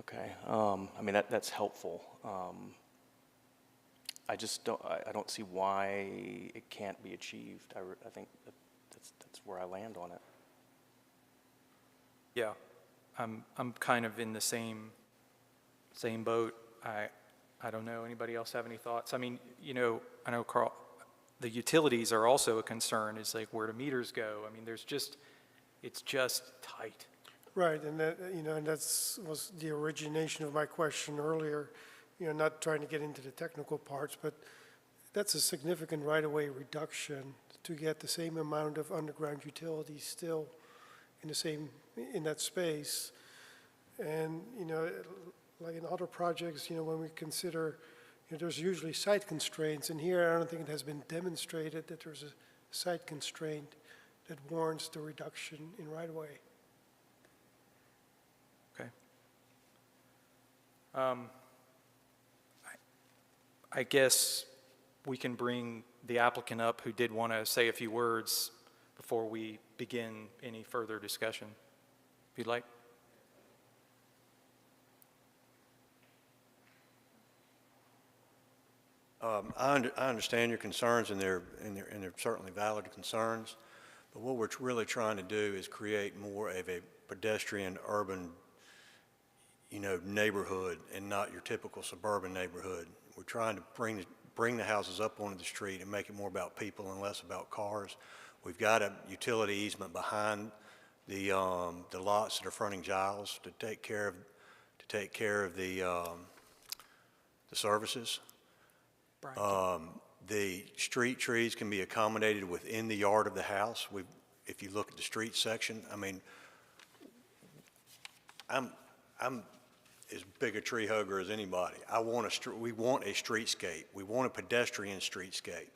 Okay. I mean, that's helpful. I just don't see why it can't be achieved. I think that's where I land on it. Yeah, I'm kind of in the same boat. I don't know. Anybody else have any thoughts? I mean, you know, I know, Carl, the utilities are also a concern. It's like, where do meters go? I mean, it's just tight. Right, and that, you know, and was the origination of my question earlier, you know, not trying to get into the technical parts, but that's a significant right-of-way reduction to get the same amount of underground utilities still in that space. And, you know, like in other projects, you know, when we consider, you know, there's usually site constraints, and here I don't think it has been demonstrated that there's a site constraint that warrants the reduction in right-of-way. Okay. I guess we can bring the applicant up who did want to say a few words before we begin any further discussion, if you'd like. I understand your concerns, and they're certainly valid concerns, but what we're really trying to do is create more of a pedestrian urban, neighborhood and not your typical suburban neighborhood. We're trying to bring the houses up onto the street and make it more about people and less about cars. We've got a utility easement behind the lots that are fronting Giles to take care of the services. The street trees can be accommodated within the yard of the house. If you look at the street section, I mean, I'm as big a tree hugger as anybody. We want a streetscape. We want a pedestrian streetscape.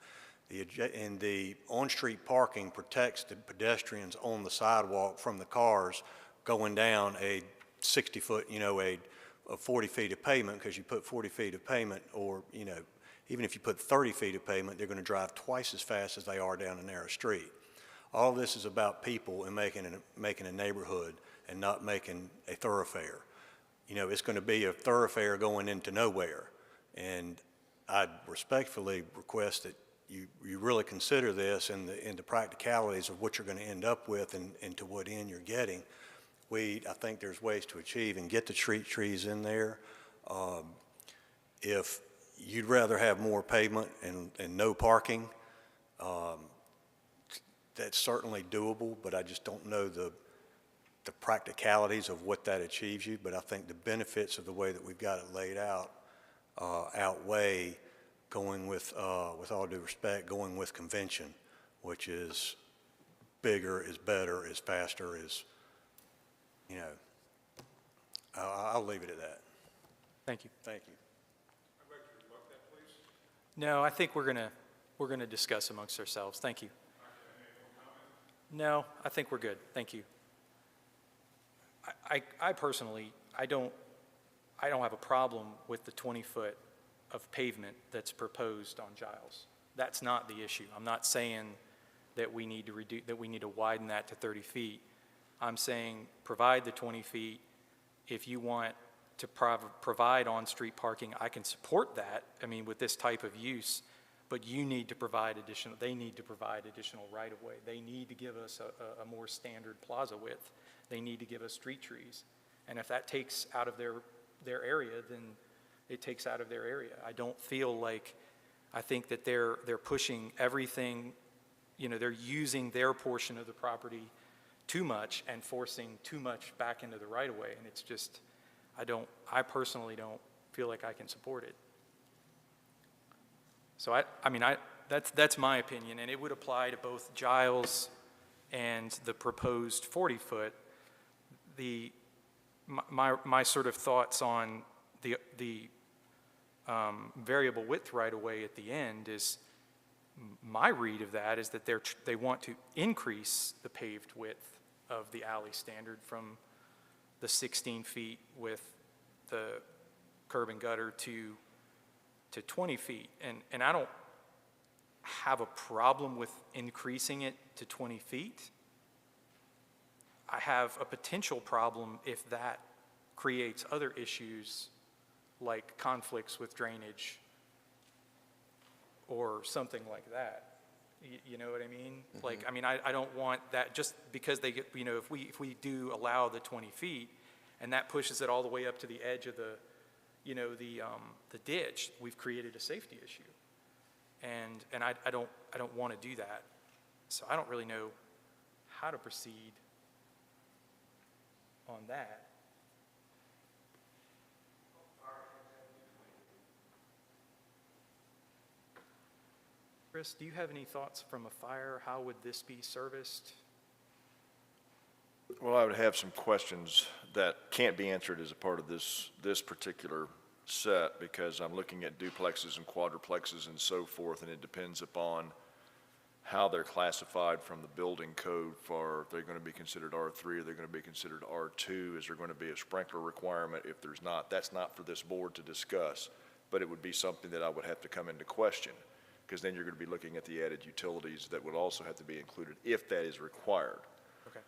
And the on-street parking protects the pedestrians on the sidewalk from the cars going down a 60-foot, a 40 feet of pavement, because you put 40 feet of pavement, or, even if you put 30 feet of pavement, they're going to drive twice as fast as they are down a narrow street. All this is about people and making a neighborhood and not making a thoroughfare. It's going to be a thoroughfare going into nowhere. And I respectfully request that you really consider this and the practicalities of what you're going to end up with and to what end you're getting. I think there's ways to achieve and get the street trees in there. If you'd rather have more pavement and no parking, that's certainly doable, but I just don't know the practicalities of what that achieves you. But I think the benefits of the way that we've got it laid out outweigh going with all due respect, going with convention, which is bigger, is better, is faster, is, I'll leave it at that. Thank you. Thank you. No, I think we're gonna discuss amongst ourselves. Thank you. No, I think we're good. Thank you. I personally, I don't have a problem with the 20-foot of pavement that's proposed on Giles. That's not the issue. I'm not saying that we need to widen that to 30 feet. I'm saying provide the 20 feet. If you want to provide on-street parking, I can support that, with this type of use, but they need to provide additional right-of-way. They need to give us a more standard plaza width. They need to give us street trees. And if that takes out of their area, then it takes out of their area. I think that they're pushing everything, they're using their portion of the property too much and forcing too much back into the right-of-way, and it's just, I personally don't feel like I can support it. So that's my opinion, and it would apply to both Giles and the proposed 40-foot. My sort of thoughts on the variable width right-of-way at the end is, my read of that is that they want to increase the paved width of the alley standard from the 16 feet with the curb and gutter to 20 feet. And I don't have a problem with increasing it to 20 feet. I have a potential problem if that creates other issues like conflicts with drainage or something like that. You know what I mean? Mm-hmm. I don't want that just because they get, if we do allow the 20 feet and that pushes it all the way up to the edge of the ditch, we've created a safety issue. And I don't want to do that. So I don't really know how to proceed on that. Chris, do you have any thoughts from a fire? How would this be serviced? Well, I would have some questions that can't be answered as a part of this particular set, because I'm looking at duplexes and quadruplexes and so forth, and it depends upon how they're classified from the building code for, if they're going to be considered R3, or they're going to be considered R2, is there going to be a sprinkler requirement? If there's not, that's not for this board to discuss, but it would be something that I would have to come into question, because then you're going to be looking at the added utilities that would also have to be included if that is required. Okay.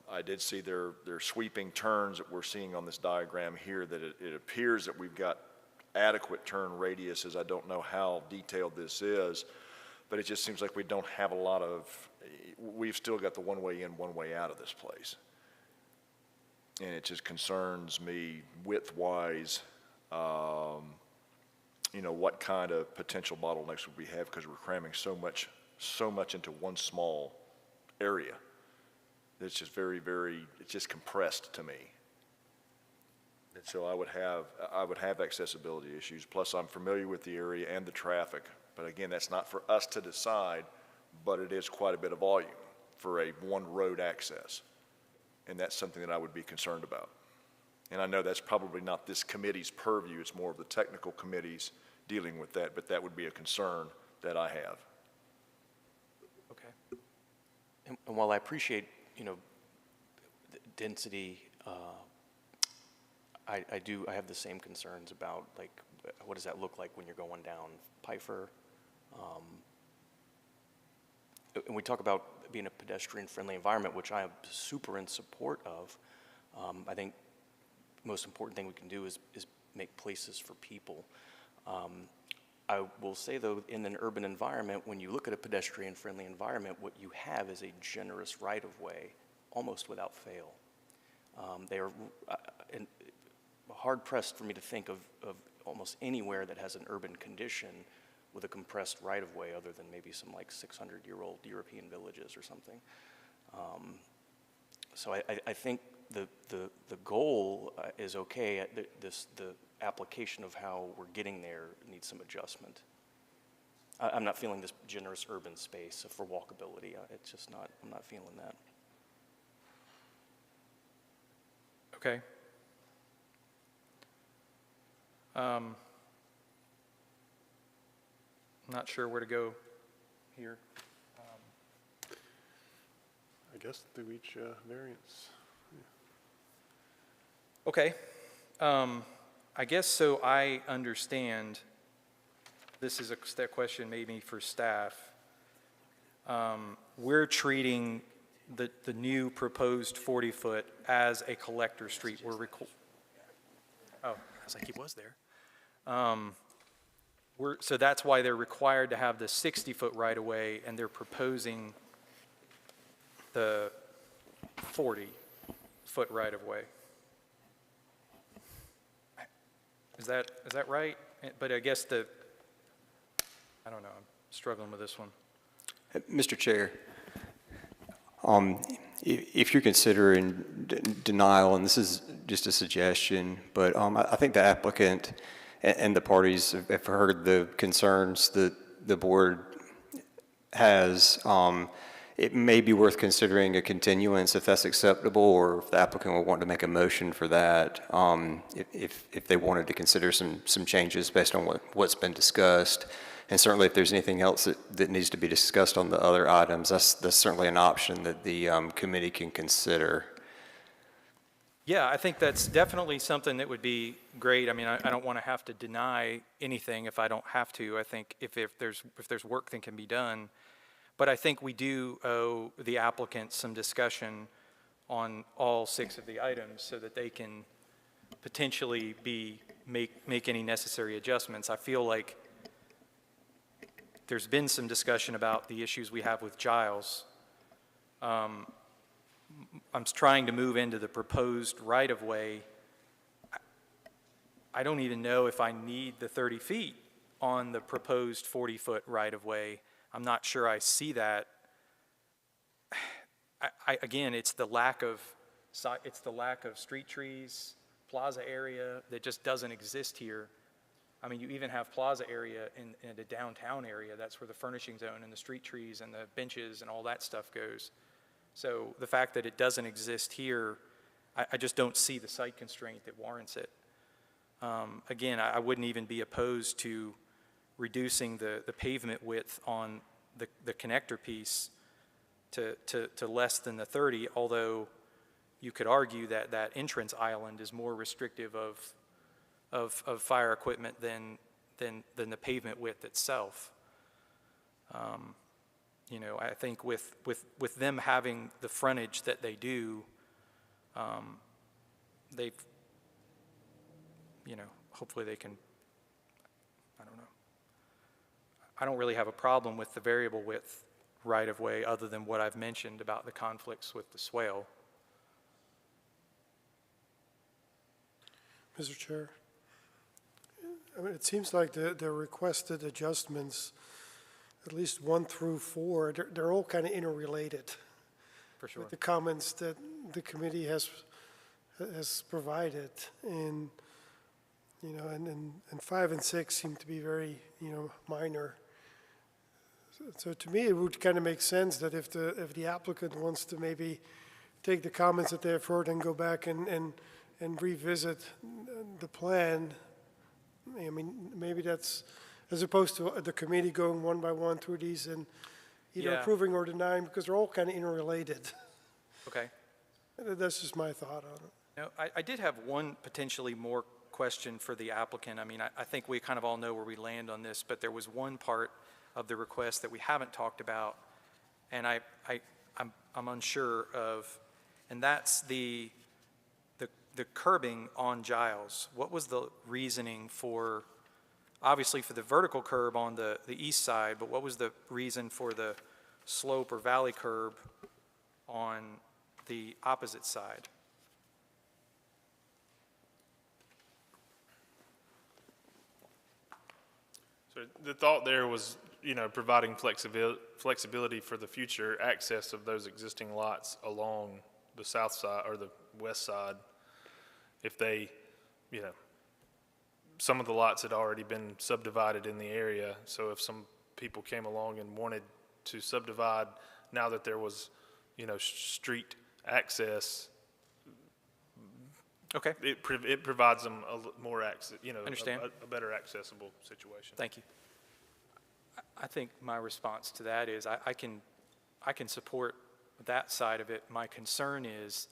I did see their sweeping turns that we're seeing on this diagram here, that it appears that we've got adequate turn radiuses. I don't know how detailed this is, but it just seems like we don't have a lot of, we've still got the one-way in, one-way out of this place. And it just concerns me width-wise, you know, what kind of potential bottlenecks would we have because we're cramming so much into one small area. It's just it's just compressed to me. And so I would have accessibility issues. Plus, I'm familiar with the area and the traffic. But again, that's not for us to decide, but it is quite a bit of volume for a one-road access. And that's something that I would be concerned about. And I know that's probably not this committee's purview. It's more of the technical committees dealing with that, but that would be a concern that I have. Okay. And while I appreciate, you know, the density, I have the same concerns about, like, what does that look like when you're going down Pfeiffer? And we talk about being a pedestrian-friendly environment, which I am super in support of. I think the most important thing we can do is make places for people. I will say, though, in an urban environment, when you look at a pedestrian-friendly environment, what you have is a generous right-of-way, almost without fail. They are hard-pressed for me to think of almost anywhere that has an urban condition with a compressed right-of-way other than maybe some like 600-year-old European villages or something. So I think the goal is okay. The application of how we're getting there needs some adjustment. I'm not feeling this generous urban space for walkability. It's just not, I'm not feeling that. Okay. I'm not sure where to go here. I guess through each variance. Okay. I guess so. I understand this is a question maybe for staff. We're treating the new proposed 40-foot as a collector street. Oh, I was like, he was there. So that's why they're required to have the 60-foot right-of-way, and they're proposing the 40-foot right-of-way. Is that right? But I guess I don't know, I'm struggling with this one. Mr. Chair, if you're considering denial, and this is just a suggestion, but I think the applicant and the parties have heard the concerns that the board has. It may be worth considering a continuance if that's acceptable, or if the applicant would want to make a motion for that, if they wanted to consider some changes based on what's been discussed. And certainly if there's anything else that needs to be discussed on the other items, that's certainly an option that the committee can consider. Yeah, I think that's definitely something that would be great. I mean, I don't want to have to deny anything if I don't have to. I think if there's work that can be done. But I think we do owe the applicant some discussion on all 6 of the items so that they can potentially make any necessary adjustments. I feel like there's been some discussion about the issues we have with Giles. I'm trying to move into the proposed right-of-way. I don't even know if I need the 30 feet on the proposed 40-foot right-of-way. I'm not sure I see that. Again, it's the lack of street trees, plaza area that just doesn't exist here. I mean, you even have plaza area in the downtown area. That's where the furnishing zone and the street trees and the benches and all that stuff goes. So the fact that it doesn't exist here, I just don't see the site constraint that warrants it. Again, I wouldn't even be opposed to reducing the pavement width on the connector piece to less than the 30, although you could argue that that entrance island is more restrictive of fire equipment than the pavement width itself. You know, I think with them having the frontage that they do, they've, you know, hopefully they can I don't know. I don't really have a problem with the variable width right-of-way other than what I've mentioned about the conflicts with the swale. Mr. Chair, I mean, it seems like the requested adjustments, at least 1 through 4, they're all kind of interrelated. For sure. With the comments that the committee has provided, and, you know, and 5 and 6 seem to be very, you know, minor. So to me, it would kind of make sense that if the applicant wants to maybe take the comments that they have heard and go back and revisit the plan, I mean, maybe that's, as opposed to the committee going one by one through these and either Yeah. approving or denying, because they're all kind of interrelated. Okay. That's just my thought on it. Now, I did have one potentially more question for the applicant. I mean, I think we kind of all know where we land on this, but there was one part of the request that we haven't talked about, and I'm unsure of, and that's the curbing on Giles. What was the reasoning for, obviously for the vertical curb on the east side, but what was the reason for the slope or valley curb on the opposite side? So the thought there was, you know, providing flexibility for the future access of those existing lots along the south side or the west side. If they, you know, some of the lots had already been subdivided in the area, so if some people came along and wanted to subdivide, now that there was, you know, street access, Okay. it provides them more access, you know, Understand. a better accessible situation. Thank you. I think my response to that is I can support that side of it. My concern is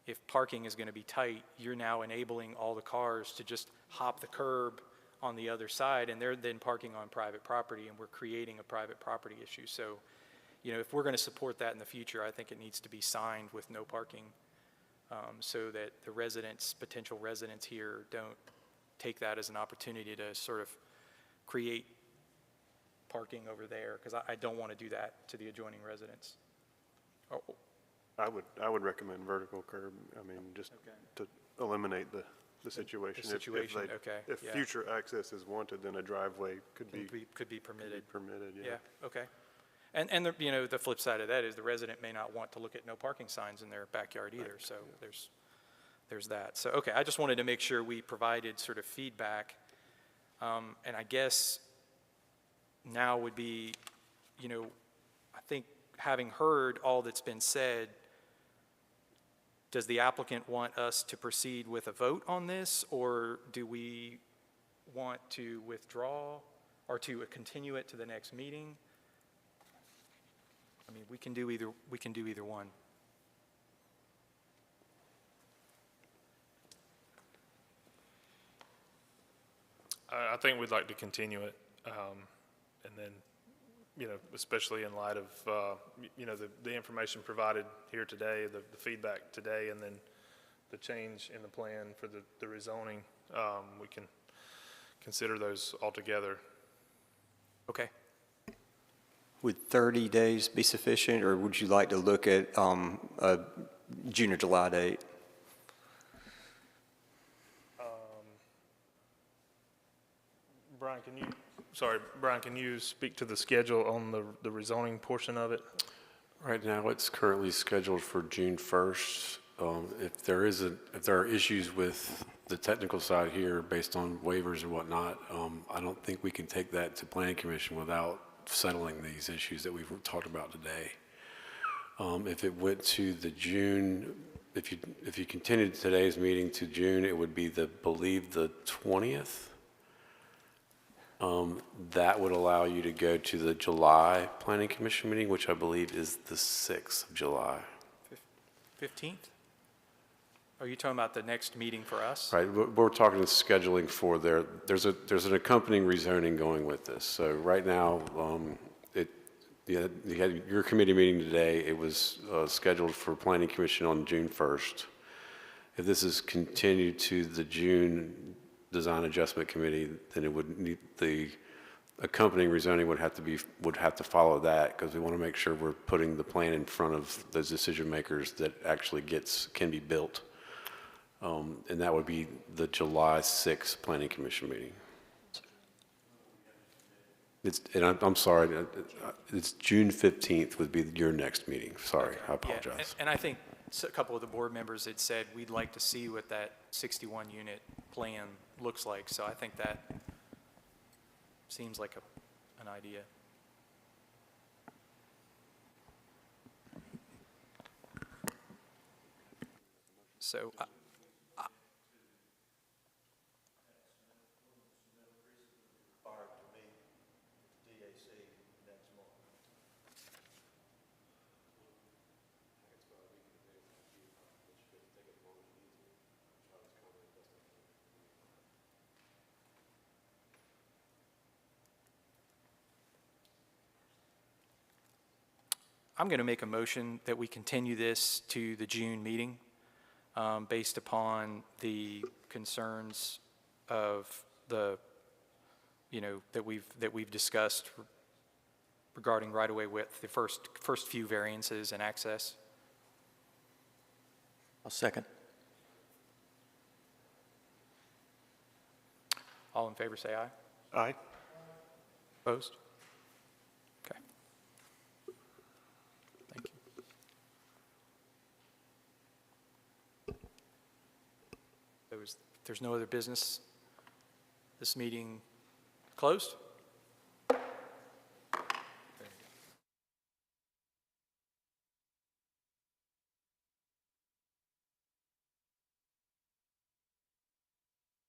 if parking is going to be tight, you're now enabling all the cars to just hop the curb on the other side, and they're then parking on private property, and we're creating a private property issue. So, you know, if we're going to support that in the future, I think it needs to be signed with no parking, so that the residents, potential residents here, don't take that as an opportunity to sort of create parking over there, because I don't want to do that to the adjoining residents. Oh, I would recommend vertical curb, I mean, just to eliminate the situation. The situation, okay, If yeah. future access is wanted, then a driveway could be permitted. permitted, yeah. Yeah, okay. And the, you know, the flip side of that is the resident may not want to look at no parking signs in their backyard either, so there's that. So, okay, I just wanted to make sure we provided sort of feedback, and I guess now would be, you know, I think having heard all that's been said, does the applicant want us to proceed with a vote on this, or do we want to withdraw or to continue it to the next meeting? I mean, we can do either one. I think we'd like to continue it, and then, you know, especially in light of, you know, the information provided here today, the feedback today, and then the change in the plan for the rezoning, we can consider those all together. Okay. Would 30 days be sufficient, or would you like to look at a June or July date? Brian, can you speak to the schedule on the rezoning portion of it? Right now, it's currently scheduled for June 1st. If there are issues with the technical side here based on waivers and whatnot, I don't think we can take that to Planning Commission without settling these issues that we've talked about today. If it went to the June, if you continued today's meeting to June, it would be believe the 20th. That would allow you to go to the July Planning Commission meeting, which I believe is the 6th of July. 15th? Are you talking about the next meeting for us? Right, we're talking scheduling for there's an accompanying rezoning going with this. So right now, you had your committee meeting today. It was scheduled for Planning Commission on June 1st. If this is continued to the June Design Adjustment Committee, then it would need, the accompanying rezoning would have to follow that, because we want to make sure we're putting the plan in front of those decision makers that actually can be built. And that would be the July 6th Planning Commission meeting. I'm sorry, it's June 15th would be your next meeting. Sorry, I apologize. And I think a couple of the board members had said we'd like to see what that 61-unit plan looks like. So I think that seems like an idea. So I'm going to make a motion that we continue this to the June meeting based upon the concerns of the, that we've discussed regarding right-of-way width, the first few variances and access. I'll second. All in favor, say aye. Aye. Opposed? Okay. Thank you. If there's no other business, this meeting closed?